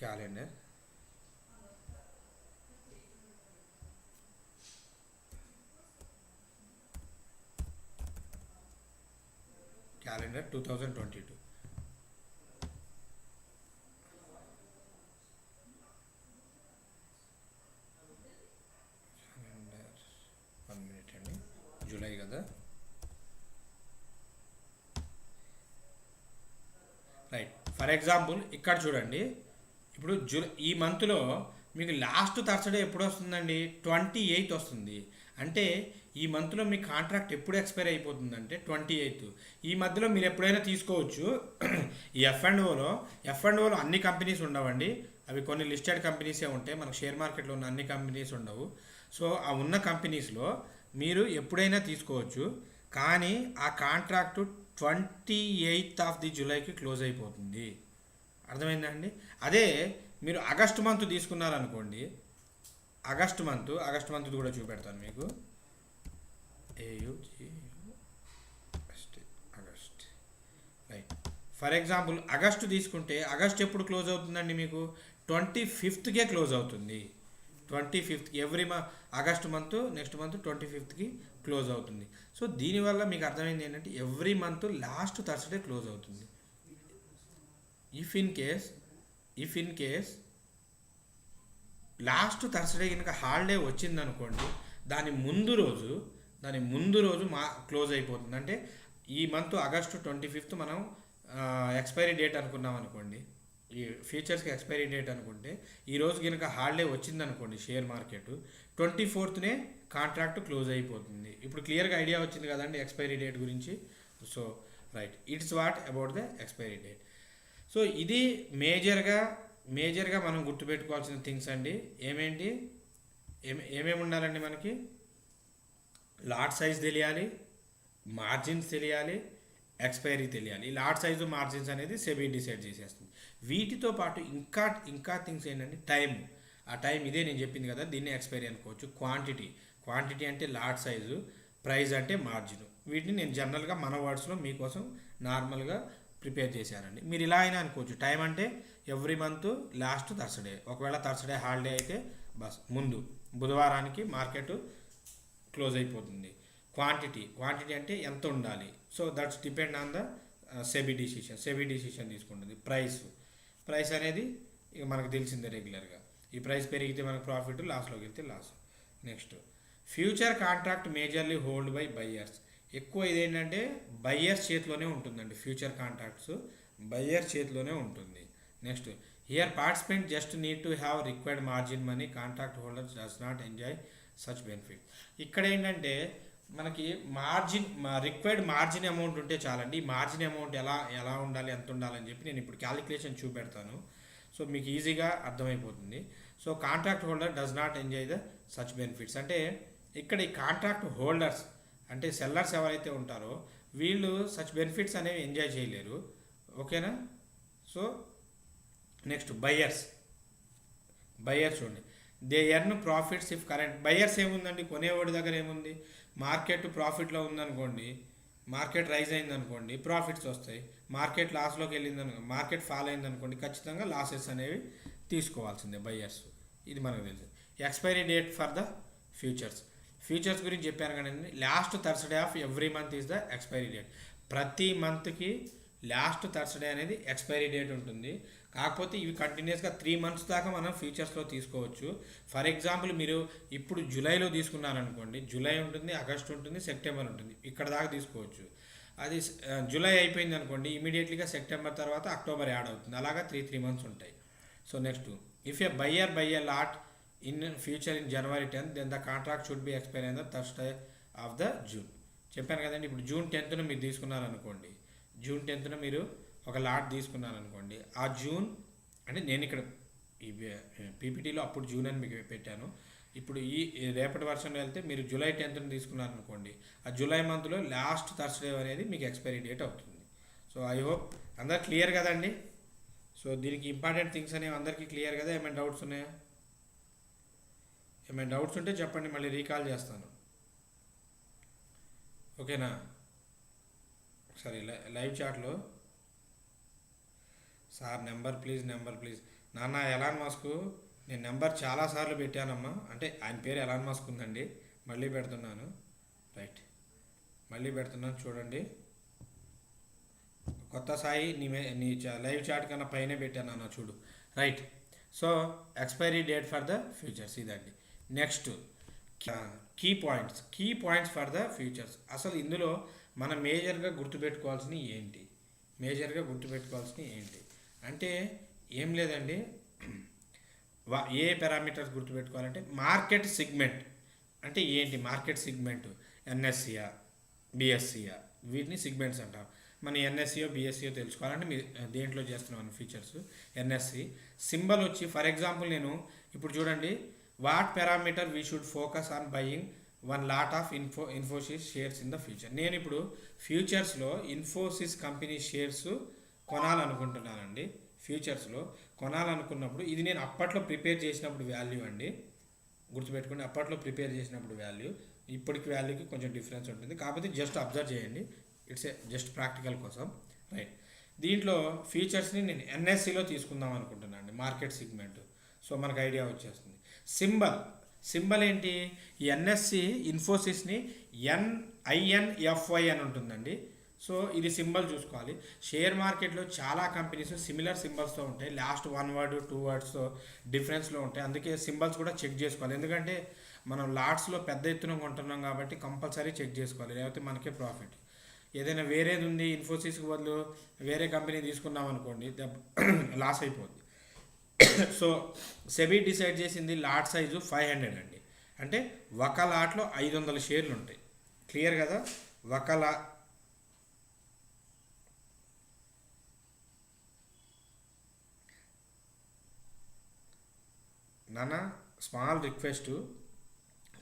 Calendar calendar 2022. క్యాలెండర్ 1 మినిట్ అండి, జూలై కదా, రైట్. ఫర్ ఎగ్జాంపుల్ ఇక్కడ చూడండి, ఇప్పుడు ఈ మంత్లో మీకు లాస్ట్ థర్స్డే ఎప్పుడు వస్తుందండి? 28th వస్తుంది. అంటే ఈ మంత్లో మీ కాంట్రాక్ట్ ఎప్పుడు ఎక్స్పైర్ అయిపోతుందంటే 28th. ఈ మధ్యలో మీరు ఎప్పుడైనా తీసుకోవచ్చు. ఈ ఎఫ్ అండ్ ఓలో అన్ని కంపెనీస్ ఉండవండి, అవి కొన్ని లిస్టెడ్ కంపెనీసే ఉంటాయి. మనకు షేర్ మార్కెట్లో ఉన్న అన్ని కంపెనీస్ ఉండవు. సో ఆ ఉన్న కంపెనీస్లో మీరు ఎప్పుడైనా తీసుకోవచ్చు. కానీ ఆ కాంట్రాక్టు 28th ఆఫ్ ది జూలైకి క్లోజ్ అయిపోతుంది. అర్థమైందండి? అదే మీరు ఆగస్ట్ మంత్ తీసుకున్నారనుకోండి, ఆగస్ట్ మంత్ కూడా చూపెడతాను మీకు. August, right. For example August తీసుకుంటే ఆగస్ట్ ఎప్పుడు క్లోజ్ అవుతుందండి? మీకు 25th క్లోజ్ అవుతుంది. 25th every August month, next month 25th close అవుతుంది. సో దీనివల్ల మీకు అర్థమైంది ఏంటంటే every month last Thursday close అవుతుంది. If in case last Thursday కనుక హాలిడే వచ్చిందనుకోండి, దాని ముందు రోజు క్లోజ్ అయిపోతుంది. అంటే ఈ మంత్ ఆగస్టు 25th మనం ఎక్స్పైరీ డేట్ అనుకున్నాం అనుకోండి, ఈ ఫ్యూచర్స్కి ఎక్స్పైరీ డేట్ అనుకుంటే, ఈరోజు కనుక హాలిడే వచ్చిందనుకోండి share market, 24th contract close అయిపోతుంది. ఇప్పుడు క్లియర్గా ఐడియా వచ్చింది కదండి ఎక్స్పైరీ డేట్ గురించి. So right, it's what about the expiry date. So ఇది మేజర్గా మనం గుర్తుపెట్టుకోవాల్సిన థింగ్స్ అండి. ఏమేమి ఉండాలండి మనకి? లాట్ సైజ్ తెలియాలి, మార్జిన్స్ తెలియాలి, ఎక్స్పైరీ తెలియాలి. ఈ లాట్ సైజు మార్జిన్స్ అనేది సెబీ డిసైడ్ చేసేస్తుంది. వీటితో పాటు ఇంకా థింగ్స్ ఏంటంటే ఆ టైం ఇదే నేను చెప్పింది కదా, దీన్ని ఎక్స్పైరీ అనుకోవచ్చు. క్వాంటిటీ అంటే లాట్ సైజు, ప్రైస్ అంటే మార్జిన్. వీటిని నేను జనరల్గా మన వర్డ్స్లో మీకోసం నార్మల్గా ప్రిపేర్ చేశానండి. మీరు ఇలా అయినా అనుకోవచ్చు. టైం అంటే ఎవ్రీ మంత్ లాస్ట్ థర్స్డే, ఒకవేళ థర్స్డే హాలిడే అయితే ముందు బుధవారానికి మార్కెట్ క్లోజ్ అయిపోతుంది. క్వాంటిటీ అంటే ఎంత ఉండాలి? So that's depend on the SEBI decision తీసుకుంటుంది. ప్రైస్ అనేది ఇక మనకు తెలిసిందే రెగ్యులర్గా. ఈ ప్రైస్ పెరిగితే మనకు ప్రాఫిట్, లాస్లోకి వెళ్తే loss. Next future contract majorly hold by buyers. ఎక్కువ ఇదేంటంటే బయ్యర్స్ చేతిలోనే ఉంటుందండి. ఫ్యూచర్ కాంట్రాక్ట్స్ బయ్యర్స్ చేతిలోనే ఉంటుంది. Next here participant just need to have required margin money, contract holders does not enjoy such benefit. ఇక్కడ ఏంటంటే మనకి రిక్వైర్డ్ మార్జిన్ అమౌంట్ ఉంటే చాలండి. ఈ మార్జిన్ అమౌంట్ ఎలా ఉండాలి, ఎంత ఉండాలని చెప్పి నేను ఇప్పుడు క్యాలిక్యులేషన్ చూపెడతాను. సో మీకు ఈజీగా అర్థమైపోతుంది. So contract holder does not enjoy the such benefits అంటే ఇక్కడ ఈ కాంట్రాక్ట్ హోల్డర్స్ అంటే సెల్లర్స్ ఎవరైతే ఉంటారో వీళ్ళు సచ్ బెనిఫిట్స్ అనేవి ఎంజాయ్ చేయలేరు. ఓకేనా? సో నెక్స్ట్ బయ్యర్స్ చూడండి, they earn profits if current. Buyers ఏముందండి, కొనేవాడి దగ్గర ఏముంది, మార్కెట్ ప్రాఫిట్లో ఉందనుకోండి, మార్కెట్ రైజ్ అయిందనుకోండి ప్రాఫిట్స్ వస్తాయి. మార్కెట్ లాస్లోకి మార్కెట్ ఫాల్ అయిందనుకోండి ఖచ్చితంగా లాసెస్ అనేవి తీసుకోవాల్సిందే బయ్యర్స్. ఇది మనకు తెలుసు. Expiry date for the futures గురించి చెప్పాను కదండి. Last Thursday of every month is the expiry date. ప్రతి మంత్కి లాస్ట్ థర్స్డే అనేది ఎక్స్పైరీ డేట్ ఉంటుంది. కాకపోతే ఇవి కంటిన్యూస్గా 3 months దాకా మనం ఫ్యూచర్స్లో తీసుకోవచ్చు. ఫర్ ఎగ్జాంపుల్ మీరు ఇప్పుడు జూలైలో తీసుకున్నారనుకోండి, జూలై ఉంటుంది, ఆగస్ట్ ఉంటుంది, సెప్టెంబర్ ఉంటుంది, ఇక్కడ దాకా తీసుకోవచ్చు. అది జూలై అయిపోయింది అనుకోండి, ఇమీడియట్లీగా సెప్టెంబర్ తర్వాత అక్టోబర్ యాడ్ అవుతుంది. అలాగా 3 months ఉంటాయి. So next if a buyer buy a lot in future in January 10th then the contract should be expire అయిన థర్స్డే ఆఫ్ ద జూన్. చెప్పాను కదండి. ఇప్పుడు June 10th మీరు తీసుకున్నారనుకోండి, June 10th మీరు ఒక లాట్ తీసుకున్నారనుకోండి, ఆ జూన్ అంటే నేను ఇక్కడ ఈ పీపీటీలో అప్పుడు జూన్ అని మీకు పెట్టాను. ఇప్పుడు ఈ రేపటి వర్షంలో వెళ్తే మీరు July 10th తీసుకున్నారనుకోండి, ఆ జూలై మంత్లో లాస్ట్ థర్స్డే అనేది మీకు ఎక్స్పైరీ డేట్ అవుతుంది. సో ఐ హోప్ అందరు క్లియర్ కదండి. సో దీనికి ఇంపార్టెంట్ థింగ్స్ అనేవి అందరికీ క్లియర్ కదా? ఏమైనా డౌట్స్ ఉన్నాయా? ఏమైనా డౌట్స్ ఉంటే చెప్పండి, మళ్ళీ రీకాల్ చేస్తాను. ఓకేనా? ఒకసారి లైవ్ చాట్లో సార్ నెంబర్ ప్లీజ్ నాన్న ఎలాన్ మస్క్ నేను నెంబర్ చాలాసార్లు పెట్టానమ్మా, అంటే ఆయన పేరు ఎలాన్ మస్క్ ఉందండి, మళ్ళీ పెడుతున్నాను. రైట్, మళ్ళీ పెడుతున్నాను చూడండి. కొత్త సాయి నీ లైవ్ చాట్ కన్నా పైన పెట్టాను అన్న చూడు. Right, so expiry date for the futures ఇదండి. Next key points for the futures. అసలు ఇందులో మనం మేజర్గా గుర్తుపెట్టుకోవాల్సినవి ఏంటి? అంటే ఏం లేదండి, ఏ పారామీటర్స్ గుర్తుపెట్టుకోవాలంటే మార్కెట్ సెగ్మెంట్ అంటే ఏంటి, మార్కెట్ సెగ్మెంట్ ఎన్ఎస్సియా బిఎస్సియా వీటిని సెగ్మెంట్స్ అంటాం. మన ఎన్ఎస్సియో బిఎస్సియో తెలుసుకోవాలంటే మీరు దేంట్లో చేస్తున్నాం ఫీచర్స్. ఎన్ఎస్సి సింబల్ వచ్చి ఫర్ ఎగ్జాంపుల్ నేను ఇప్పుడు చూడండి, what parameter we should focus on buying one lot of Infosys shares in the future. నేను ఇప్పుడు ఫ్యూచర్స్లో ఇన్ఫోసిస్ కంపెనీ షేర్స్ కొనాలనుకుంటున్నానండి. ఫ్యూచర్స్లో కొనాలనుకున్నప్పుడు ఇది నేను అప్పట్లో ప్రిపేర్ చేసినప్పుడు వాల్యూ అండి, గుర్తుపెట్టుకోండి. అప్పట్లో ప్రిపేర్ చేసినప్పుడు వాల్యూ ఇప్పటికి వాల్యూకి కొంచెం డిఫరెన్స్ ఉంటుంది, కాకపోతే జస్ట్ అబ్జర్వ్ చేయండి, ఇట్స్ ఏ జస్ట్ ప్రాక్టికల్ కోసం. రైట్, దీంట్లో ఫీచర్స్ని నేను ఎన్ఎస్సిలో తీసుకుందాం అనుకుంటున్నాను అండి, మార్కెట్ సెగ్మెంట్. సో మనకు ఐడియా వచ్చేస్తుంది. సింబల్ ఏంటి, ఈ ఎన్ఎస్సి ఇన్ఫోసిస్ని INFY అని ఉంటుందండి. సో ఇది సింబల్ చూసుకోవాలి. షేర్ మార్కెట్లో చాలా కంపెనీస్ సిమిలర్ సింబల్స్తో ఉంటాయి, లాస్ట్ 1 వర్డ్ 2 వర్డ్స్తో డిఫరెన్స్లో ఉంటాయి. అందుకే సింబల్స్ కూడా చెక్ చేసుకోవాలి, ఎందుకంటే మనం లాట్స్లో పెద్ద ఎత్తున కొంటున్నాం కాబట్టి కంపల్సరీ చెక్ చేసుకోవాలి, లేకపోతే మనకే ప్రాఫిట్. ఏదైనా వేరేది ఉంది, ఇన్ఫోసిస్కి బదులు వేరే కంపెనీ తీసుకున్నాం అనుకోండి, లాస్ అయిపోద్ది. సో సెబీ డిసైడ్ చేసింది లాట్ సైజు 500 అండి, అంటే ఒక లాట్లో 500 షేర్లు ఉంటాయి. క్లియర్ కదా? నాన్న స్మాల్ రిక్వెస్ట్,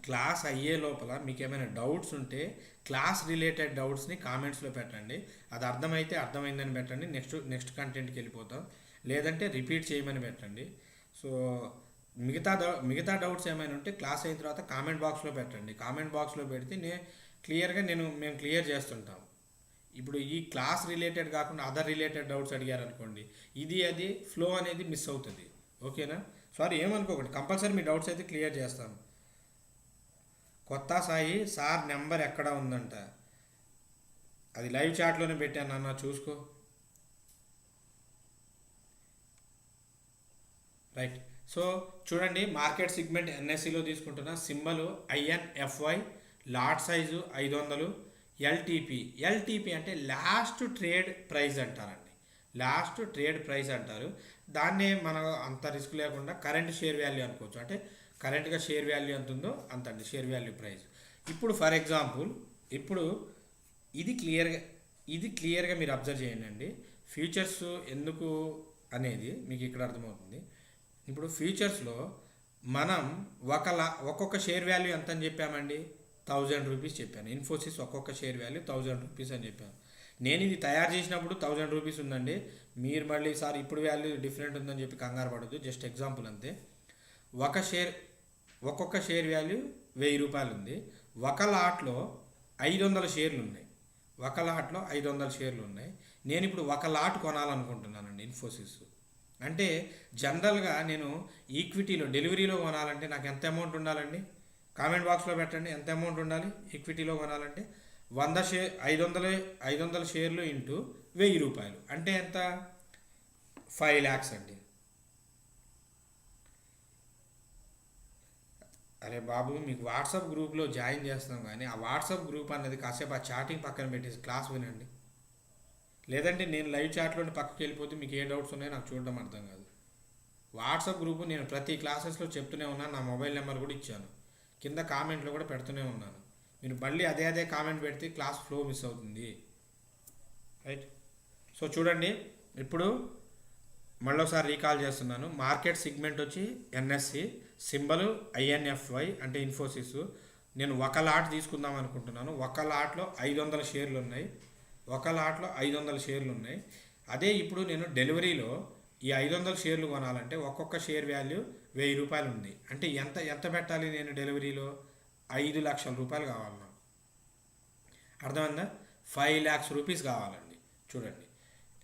క్లాస్ అయ్యే లోపల మీకు ఏమైనా డౌట్స్ ఉంటే క్లాస్ రిలేటెడ్ డౌట్స్ని కామెంట్స్లో పెట్టండి. అది అర్థమైతే అర్థమైందని పెట్టండి, నెక్స్ట్ కంటెంట్కి లేదంటే రిపీట్ చేయమని పెట్టండి. సో మిగతా డౌట్స్ ఏమైనా ఉంటే క్లాస్ అయిన తర్వాత కామెంట్ బాక్స్లో పెట్టండి. కామెంట్ బాక్స్లో పెడితే మేము క్లియర్ చేస్తుంటాం. ఇప్పుడు ఈ క్లాస్ రిలేటెడ్ కాకుండా అదర్ రిలేటెడ్ డౌట్స్ అడిగారనుకోండి, అది ఫ్లో అనేది మిస్ అవుతుంది. ఓకేనా? సారీ, ఏమనుకోకండి, కంపల్సరీ మీ డౌట్స్ అయితే క్లియర్ చేస్తాను. కొత్త సాయి సార్ నెంబర్ ఎక్కడ ఉందంట, అది లైవ్ చాట్లోనే పెట్టాను అన్న, చూసుకో. రైట్, సో చూడండి, మార్కెట్ సెగ్మెంట్ ఎన్ఎస్సిలో తీసుకుంటున్న symbol INFY, lot size 500, LTP అంటే లాస్ట్ ట్రేడ్ ప్రైస్ అంటారండి. లాస్ట్ ట్రేడ్ ప్రైస్ అంటారు. దాన్నే మనం అంత రిస్క్ లేకుండా కరెంట్ షేర్ వాల్యూ అనుకోవచ్చు. అంటే కరెంట్గా షేర్ వాల్యూ ఎంత ఉందో అంత అండి షేర్ వాల్యూ ప్రైస్. ఇప్పుడు ఫర్ ఎగ్జాంపుల్ ఇది క్లియర్గా మీరు అబ్జర్వ్ చేయండి అండి. ఫ్యూచర్స్ ఎందుకు అనేది మీకు ఇక్కడ అర్థమవుతుంది. ఇప్పుడు ఫ్యూచర్స్లో మనం ఒక్కొక్క షేర్ వాల్యూ ఎంత అని చెప్పామండి, 1000 రూపీస్ చెప్పాను. ఇన్ఫోసిస్ ఒక్కొక్క షేర్ వాల్యూ 1000 రూపీస్ అని చెప్పాను. నేను ఇది తయారు చేసినప్పుడు 1000 రూపీస్ ఉందండి. మీరు మళ్ళీ సార్ ఇప్పుడు వాల్యూ డిఫరెంట్ ఉందని చెప్పి కంగారు పడద్దు, జస్ట్ ఎగ్జాంపుల్ అంతే. ఒక్కొక్క షేర్ వాల్యూ 1000 రూపాయలు ఉంది. ఒక లాట్లో 500 షేర్లు ఉన్నాయి. నేను ఇప్పుడు ఒక లాట్ కొనాలనుకుంటున్నానండి ఇన్ఫోసిస్. అంటే జనరల్గా నేను ఈక్విటీలో డెలివరీలో కొనాలంటే నాకు ఎంత అమౌంట్ ఉండాలండి? కామెంట్ బాక్స్లో పెట్టండి, ఎంత అమౌంట్ ఉండాలి ఈక్విటీలో కొనాలంటే. 500 షేర్లు ఇంటూ 1000 రూపాయలు అంటే ఎంత? 5 lakhs అండి. అరే బాబు, మీకు వాట్సాప్ గ్రూప్లో జాయిన్ చేస్తున్నాం, కానీ ఆ వాట్సాప్ గ్రూప్ అన్నది కాసేపు ఆ చాటింగ్ పక్కన పెట్టేసి క్లాస్ వినండి. లేదంటే నేను లైవ్ చాట్లోని పక్కకి వెళ్ళిపోతే మీకు ఏ డౌట్స్ ఉన్నాయో నాకు చూడడం అర్థం కాదు. వాట్సాప్ గ్రూపు నేను ప్రతి క్లాసెస్లో చెప్తూనే ఉన్నాను, నా మొబైల్ నెంబర్ కూడా ఇచ్చాను, కింద కామెంట్లో కూడా పెడుతూనే ఉన్నాను. మీరు మళ్ళీ అదే కామెంట్ పెడితే క్లాస్ ఫ్లో మిస్ అవుతుంది. రైట్, సో చూడండి, ఇప్పుడు మళ్ళీసారి రీకాల్ చేస్తున్నాను. మార్కెట్ సెగ్మెంట్ వచ్చి ఎన్ఎస్సి, సింబల్ INFY అంటే ఇన్ఫోసిస్. నేను ఒక లాట్ తీసుకుందాం అనుకుంటున్నాను. ఒక లాట్లో 500 షేర్లు ఉన్నాయి. అదే ఇప్పుడు నేను డెలివరీలో ఈ 500 షేర్లు కొనాలంటే ఒక్కొక్క షేర్ వాల్యూ 1000 రూపాయలు ఉంది. అంటే ఎంత పెట్టాలి నేను డెలివరీలో? 5 లక్షల రూపాయలు కావాలి నాకు. అర్థమైందా? 5 lakhs రూపీస్ కావాలండి. చూడండి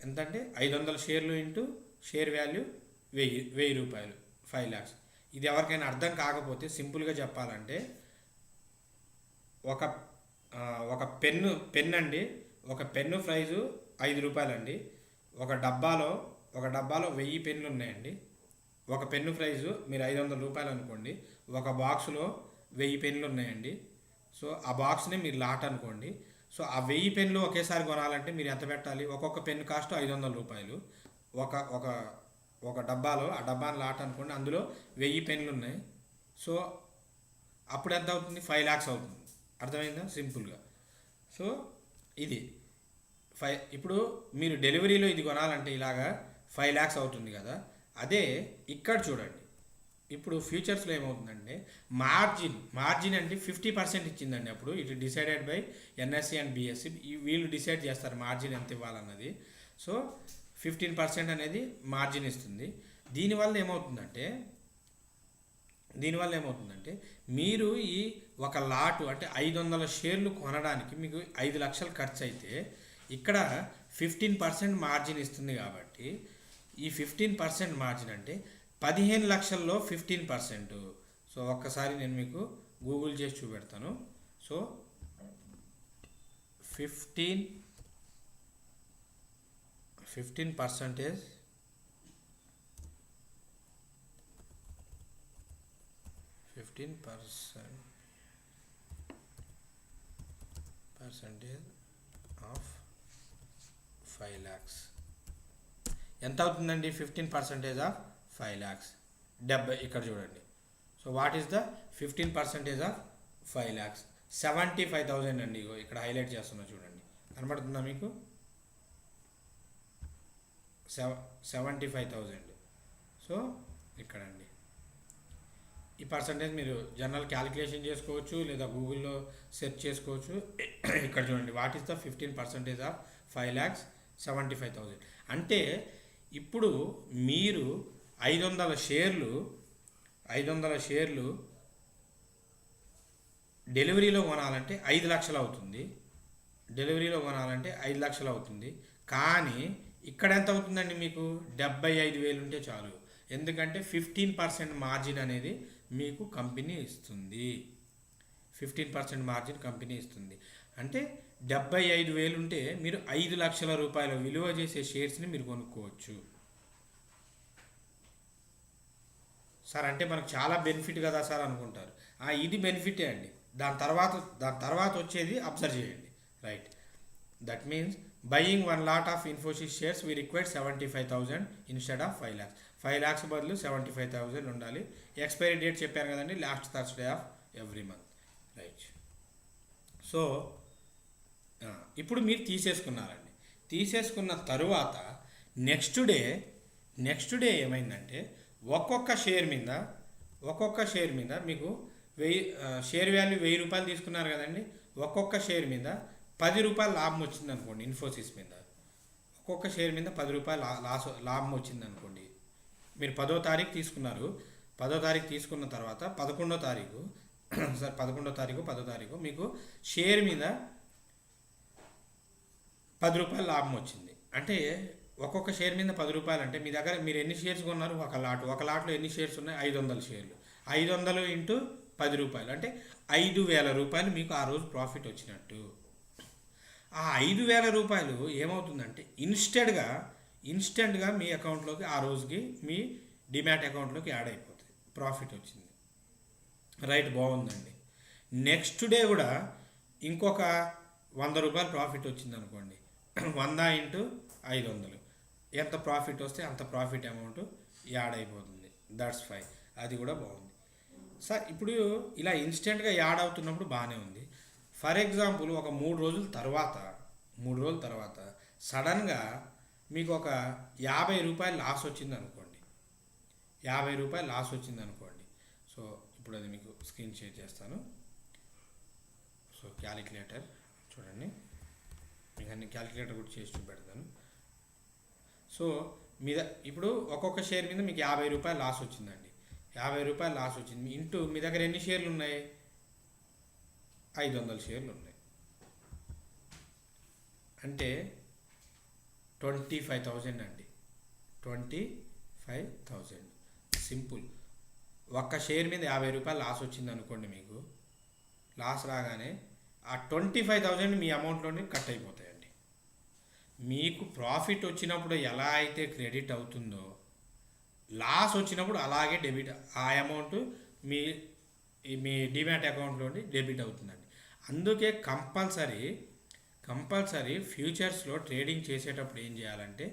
ఎంతంటే 500 షేర్లు ఇంటూ షేర్ వాల్యూ వెయ్యి రూపాయలు 5 lakhs. ఇది ఎవరికైనా అర్థం కాకపోతే సింపుల్గా చెప్పాలంటే ఒక ఒక పెన్ అండి, ఒక పెన్ను ప్రైజు 5 రూపాయలండి. ఒక డబ్బాలో 1000 పెన్నులు ఉన్నాయండి. ఒక పెన్ను ప్రైజు మీరు 500 రూపాయలు అనుకోండి. ఒక బాక్స్లో 1000 పెన్నులు ఉన్నాయండి. సో ఆ బాక్స్ని మీరు లాట్ అనుకోండి. సో ఆ 1000 పెన్నులు ఒకేసారి కొనాలంటే మీరు ఎంత పెట్టాలి? ఒక్కొక్క పెన్ను కాస్ట్ 500 రూపాయలు. ఒక ఒక ఒక డబ్బాలో, ఆ డబ్బాని లాట్ అనుకోండి, అందులో 1000 పెన్నులు ఉన్నాయి. సో అప్పుడు ఎంత అవుతుంది? 5 lakhs అవుతుంది. అర్థమైందా? సింపుల్గా. సో ఇది ఇప్పుడు మీరు డెలివరీలో ఇది కొనాలంటే ఇలాగా 5 lakhs అవుతుంది కదా. అదే ఇక్కడ చూడండి, ఇప్పుడు ఫ్యూచర్స్లో ఏమవుతుందంటే మార్జిన్ అంటే 50% ఇచ్చిందండి. అప్పుడు it decided by NSC and BSC. వీళ్ళు డిసైడ్ చేస్తారు మార్జిన్ ఎంత ఇవ్వాలన్నది. సో 15% అనేది మార్జిన్ ఇస్తుంది. దీనివల్ల ఏమవుతుందంటే మీరు ఈ ఒక లాటు అంటే 500 షేర్లు కొనడానికి మీకు 5 లక్షలు ఖర్చు అయితే ఇక్కడ 15% మార్జిన్ ఇస్తుంది. కాబట్టి ఈ 15% మార్జిన్ అంటే 15 లక్షల్లో 15%. సో ఒక్కసారి నేను మీకు గూగుల్ చేసి చూపెడతాను. సో 15% ఆఫ్ 5 lakhs ఎంత అవుతుందండి? 15% ఆఫ్ 5 lakhs 70. ఇక్కడ చూడండి. So what is the 15% of 5 lakhs? 75,000 అండి. ఇక్కడ హైలైట్ చేస్తున్నా చూడండి, కనబడుతుందా మీకు? 75,000. సో ఇక్కడండి ఈ పర్సంటేజ్ మీరు జనరల్ క్యాలిక్యులేషన్ చేసుకోవచ్చు లేదా గూగుల్లో సెర్చ్ చేసుకోవచ్చు. ఇక్కడ చూడండి, what is the 15% of 5 lakhs? 75,000. అంటే ఇప్పుడు మీరు 500 షేర్లు డెలివరీలో కొనాలంటే 5 లక్షలు అవుతుంది. కానీ ఇక్కడ ఎంత అవుతుందండి? మీకు 75,000 ఉంటే చాలు. ఎందుకంటే 15% మార్జిన్ అనేది మీకు కంపెనీ ఇస్తుంది. 15% మార్జిన్ కంపెనీ ఇస్తుంది. అంటే 75,000 ఉంటే మీరు 5 లక్షల రూపాయల విలువ చేసే షేర్స్ని మీరు కొనుక్కోవచ్చు. సార్ అంటే మనకు చాలా బెనిఫిట్ కదా సార్ అనుకుంటారు. ఇది బెనిఫిటే అండి. దాని తర్వాత వచ్చేది అబ్జర్వ్ చేయండి. Right, that means buying 1 lot of Infosys shares we required 75,000 instead of 5 lakhs. 5 lakhs బదులు 75,000 ఉండాలి. ఎక్స్పైరీ డేట్ చెప్పాను కదండి, last Thursday of every month. Right. So ఇప్పుడు మీరు తీసేసుకున్నారండి. తీసేసుకున్న తరువాత నెక్స్ట్ డే ఏమైందంటే ఒక్కొక్క షేర్ మీద మీకు షేర్ వాల్యూ 1000 రూపాయలు తీసుకున్నారు కదండి. ఒక్కొక్క షేర్ మీద 10 రూపాయలు లాభం వచ్చింది అనుకోండి. ఇన్ఫోసిస్ మీద ఒక్కొక్క షేర్ మీద 10 రూపాయలు లాభం వచ్చింది అనుకోండి. మీరు 10వ తారీఖు తీసుకున్నారు. 10వ తారీఖు తీసుకున్న తర్వాత 11వ తారీఖు మీకు షేర్ మీద 10 రూపాయలు లాభం వచ్చింది. అంటే ఒక్కొక్క షేర్ మీద 10 రూపాయలు అంటే మీ దగ్గర మీరు ఎన్ని షేర్స్ కొన్నారు? ఒక లాట్లో ఎన్ని షేర్స్ ఉన్నాయి? 500 షేర్లు. 500 ఇంటూ 10 రూపాయలు అంటే 5,000 రూపాయలు మీకు ఆ రోజు ప్రాఫిట్ వచ్చినట్టు. ఆ 5,000 రూపాయలు ఏమవుతుందంటే ఇన్స్టెంట్గా మీ అకౌంట్లోకి ఆ రోజుకి మీ డిమాట్ అకౌంట్లోకి యాడ్ అయిపోతుంది. ప్రాఫిట్ వచ్చింది. రైట్, బాగుందండి. నెక్స్ట్ డే కూడా ఇంకొక 100 రూపాయలు ప్రాఫిట్ వచ్చింది అనుకోండి. 100 ఇంటూ 500 ఎంత ప్రాఫిట్ వస్తే అంత ప్రాఫిట్ అమౌంట్ యాడ్ అయిపోతుంది. దట్స్ 5. అది కూడా బాగుంది సార్. ఇప్పుడు ఇలా ఇన్స్టెంట్గా యాడ్ అవుతున్నప్పుడు బాగానే ఉంది. ఫర్ ఎగ్జాంపుల్ ఒక 3 రోజుల తర్వాత సడన్గా మీకు ఒక 50 రూపాయలు లాస్ వచ్చింది అనుకోండి. సో ఇప్పుడు అది మీకు స్క్రీన్ షేర్ చేస్తాను. సో క్యాలిక్యులేటర్ చూడండి, మీకు అన్ని క్యాలిక్యులేటర్ కూడా చేసి చూపెడతాను. సో ఇప్పుడు ఒక్కొక్క షేర్ మీద మీకు 50 రూపాయలు లాస్ వచ్చిందండి. 50 రూపాయలు లాస్ వచ్చింది ఇంటూ మీ దగ్గర ఎన్ని షేర్లు ఉన్నాయి? 500 షేర్లు ఉన్నాయి. అంటే 25,000 అండి. 25,000 సింపుల్. ఒక్క షేర్ మీద 50 రూపాయలు లాస్ వచ్చింది అనుకోండి, మీకు లాస్ రాగానే ఆ 25,000 మీ అమౌంట్లోనే కట్ అయిపోతాయండి. మీకు ప్రాఫిట్ వచ్చినప్పుడు ఎలా అయితే క్రెడిట్ అవుతుందో, లాస్ వచ్చినప్పుడు అలాగే డెబిట్, ఆ అమౌంట్ మీ మీ డిమాట్ అకౌంట్లోని డెబిట్ అవుతుందండి. అందుకే కంపల్సరీ ఫ్యూచర్స్లో ట్రేడింగ్ చేసేటప్పుడు ఏం చేయాలంటే,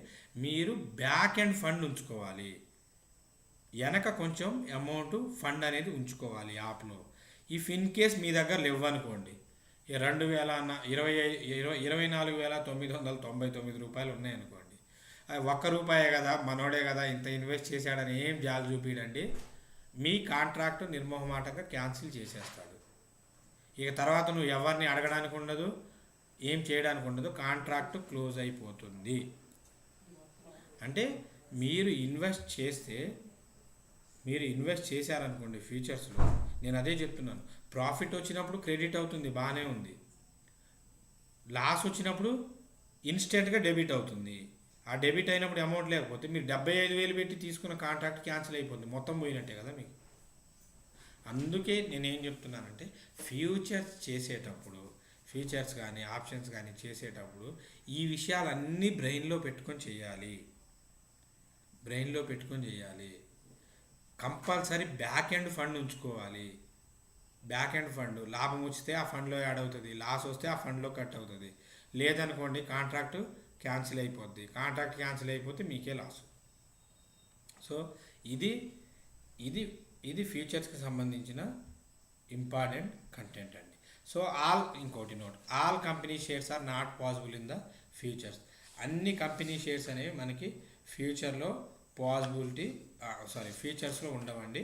మీరు బ్యాక్ అండ్ ఫండ్ ఉంచుకోవాలి. వెనక కొంచెం అమౌంట్ ఫండ్ అనేది ఉంచుకోవాలి యాప్లో. ఇఫ్ ఇన్ కేస్ మీ దగ్గర లేవనుకోండి, 24,999 రూపాయలు ఉన్నాయనుకోండి, ₹1 కదా, మనోడే కదా, ఇంత ఇన్వెస్ట్ చేశాడని ఏం జాలి చూపిడండి, మీ కాంట్రాక్ట్ నిర్మోహమాటంగా క్యాన్సిల్ చేసేస్తాడు. ఇక తర్వాత నువ్వు ఎవరిని అడగడానికి ఉండదు, ఏం చేయడానికి ఉండదు, కాంట్రాక్ట్ క్లోజ్ అయిపోతుంది. అంటే మీరు ఇన్వెస్ట్ చేశారనుకోండి ఫ్యూచర్స్లో, నేను అదే చెప్తున్నాను, ప్రాఫిట్ వచ్చినప్పుడు క్రెడిట్ అవుతుంది, బాగానే ఉంది. లాస్ వచ్చినప్పుడు ఇన్స్టెంట్గా డెబిట్ అవుతుంది. ఆ డెబిట్ అయినప్పుడు అమౌంట్ లేకపోతే మీరు 75,000 పెట్టి తీసుకున్న కాంట్రాక్ట్ క్యాన్సిల్ అయిపోతుంది, మొత్తం పోయినట్టే కదా మీకు. అందుకే నేనేం చెప్తున్నానంటే, ఫ్యూచర్స్ కానీ ఆప్షన్స్ కానీ చేసేటప్పుడు ఈ విషయాలన్నీ బ్రెయిన్లో పెట్టుకొని చేయాలి. కంపల్సరీ బ్యాక్ ఎండ్ ఫండ్ ఉంచుకోవాలి. బ్యాక్ ఎండ్ ఫండ్ లాభం వస్తే ఆ ఫండ్లో యాడ్ అవుతుంది, లాస్ వస్తే ఆ ఫండ్లో కట్ అవుతుంది. లేదనుకోండి కాంట్రాక్ట్ క్యాన్సిల్ అయిపోద్ది, కాంట్రాక్ట్ క్యాన్సిల్ అయిపోతే మీకే లాస్. సో ఇది ఇది ఇది ఫ్యూచర్స్కి సంబంధించిన ఇంపార్టెంట్ కంటెంట్ అండి. సో ఇంకోటి note, all company shares are not possible in the futures. అన్ని కంపెనీ షేర్స్ అనేవి మనకి ఫ్యూచర్లో ఫ్యూచర్స్లో ఉండవండి.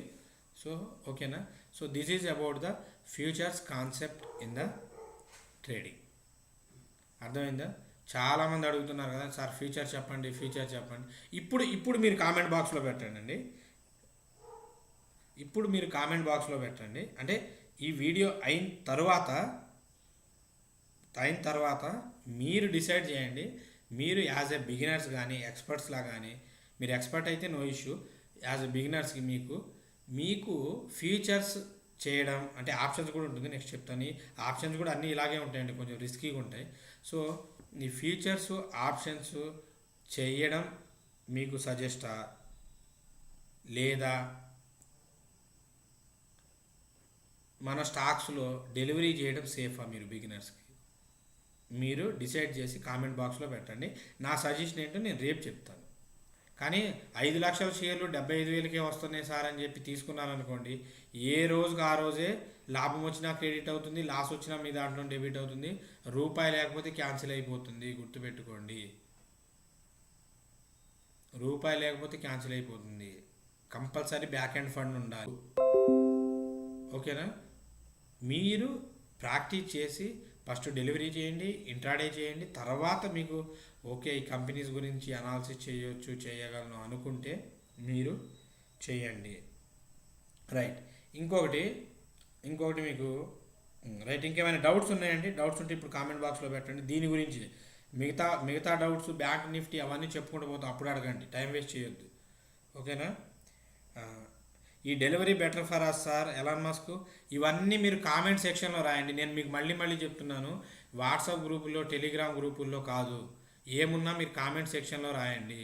సో ఓకేనా. So this is about the futures concept in the trading. అర్థమైందా? చాలామంది అడుగుతున్నారు కదా సార్, ఫ్యూచర్ చెప్పండి. ఇప్పుడు మీరు కామెంట్ బాక్స్లో పెట్టండి. అంటే ఈ వీడియో అయిన తర్వాత మీరు డిసైడ్ చేయండి. మీరు యాజ్ ఎ బిగినర్స్ కానీ ఎక్స్పర్ట్స్లా కానీ, మీరు ఎక్స్పర్ట్ అయితే నో ఇష్యూ, యాజ్ ఎ బిగినర్స్కి మీకు ఫ్యూచర్స్ చేయడం అంటే ఆప్షన్స్ కూడా ఉంటుంది, నెక్స్ట్ చెప్తాను. ఆప్షన్స్ కూడా అన్నీ ఇలాగే ఉంటాయండి, కొంచెం రిస్కీగా ఉంటాయి. సో ఈ ఫ్యూచర్స్ ఆప్షన్స్ చేయడం మీకు సజెస్టా, లేదా మన స్టాక్స్లో డెలివరీ చేయడం సేఫా, మీరు బిగినర్స్కి మీరు డిసైడ్ చేసి కామెంట్ బాక్స్లో పెట్టండి. నా సజెషన్ ఏంటో నేను రేపు చెప్తాను. కానీ 5 లక్షల షేర్లు 75,000కే వస్తున్నాయి సార్ అని చెప్పి తీసుకున్నారనుకోండి, ఏ రోజుకి ఆ రోజే లాభం వచ్చినా క్రెడిట్ అవుతుంది, లాస్ వచ్చినా మీ దాంట్లో డెబిట్ అవుతుంది, రూపాయి లేకపోతే క్యాన్సిల్ అయిపోతుంది. గుర్తుపెట్టుకోండి, రూపాయి లేకపోతే క్యాన్సిల్ అయిపోతుంది. కంపల్సరీ బ్యాక్ అండ్ ఫండ్ ఉండాలి. ఓకేనా. మీరు ప్రాక్టీస్ చేసి ఫస్ట్ డెలివరీ చేయండి, ఇంట్రాడే చేయండి, తర్వాత మీకు ఓకే ఈ కంపెనీస్ గురించి అనాలిసిస్ చేయగలను అనుకుంటే మీరు చేయండి. రైట్. ఇంకొకటి మీకు రైట్, ఇంకేమైనా డౌట్స్ ఉన్నాయండి? డౌట్స్ ఉంటే ఇప్పుడు కామెంట్ బాక్స్లో పెట్టండి. దీని గురించి మిగతా డౌట్స్, బ్యాంక్ నిఫ్టీ అవన్నీ చెప్పుకుంటూ పోతాం, అప్పుడు అడగండి, టైం వేస్ట్ చేయొద్దు. ఓకేనా. ఈ delivery better for us sir, Elon Musk, ఇవన్నీ మీరు కామెంట్ సెక్షన్లో రాయండి. నేను మీకు మళ్ళీ చెప్తున్నాను, వాట్సాప్ గ్రూపుల్లో, టెలిగ్రామ్ గ్రూపుల్లో కాదు, ఏమున్నా మీరు కామెంట్ సెక్షన్లో రాయండి.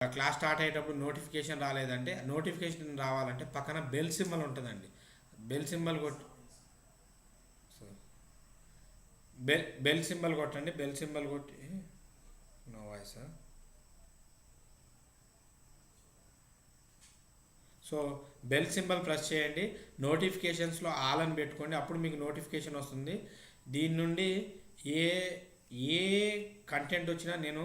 క్లాస్ స్టార్ట్ అయ్యేటప్పుడు నోటిఫికేషన్ రాలేదంటే, నోటిఫికేషన్ రావాలంటే పక్కన బెల్ సింబల్ ఉంటుందండి, బెల్ సింబల్ కొట్టి బెల్ సింబల్ కొట్టండి. బెల్ సింబల్ కొట్టి no voice. So so bell symbol press చేయండి, నోటిఫికేషన్స్లో ఆల్ అని పెట్టుకోండి, అప్పుడు మీకు నోటిఫికేషన్ వస్తుంది. దీని నుండి ఏ కంటెంట్ వచ్చినా నేను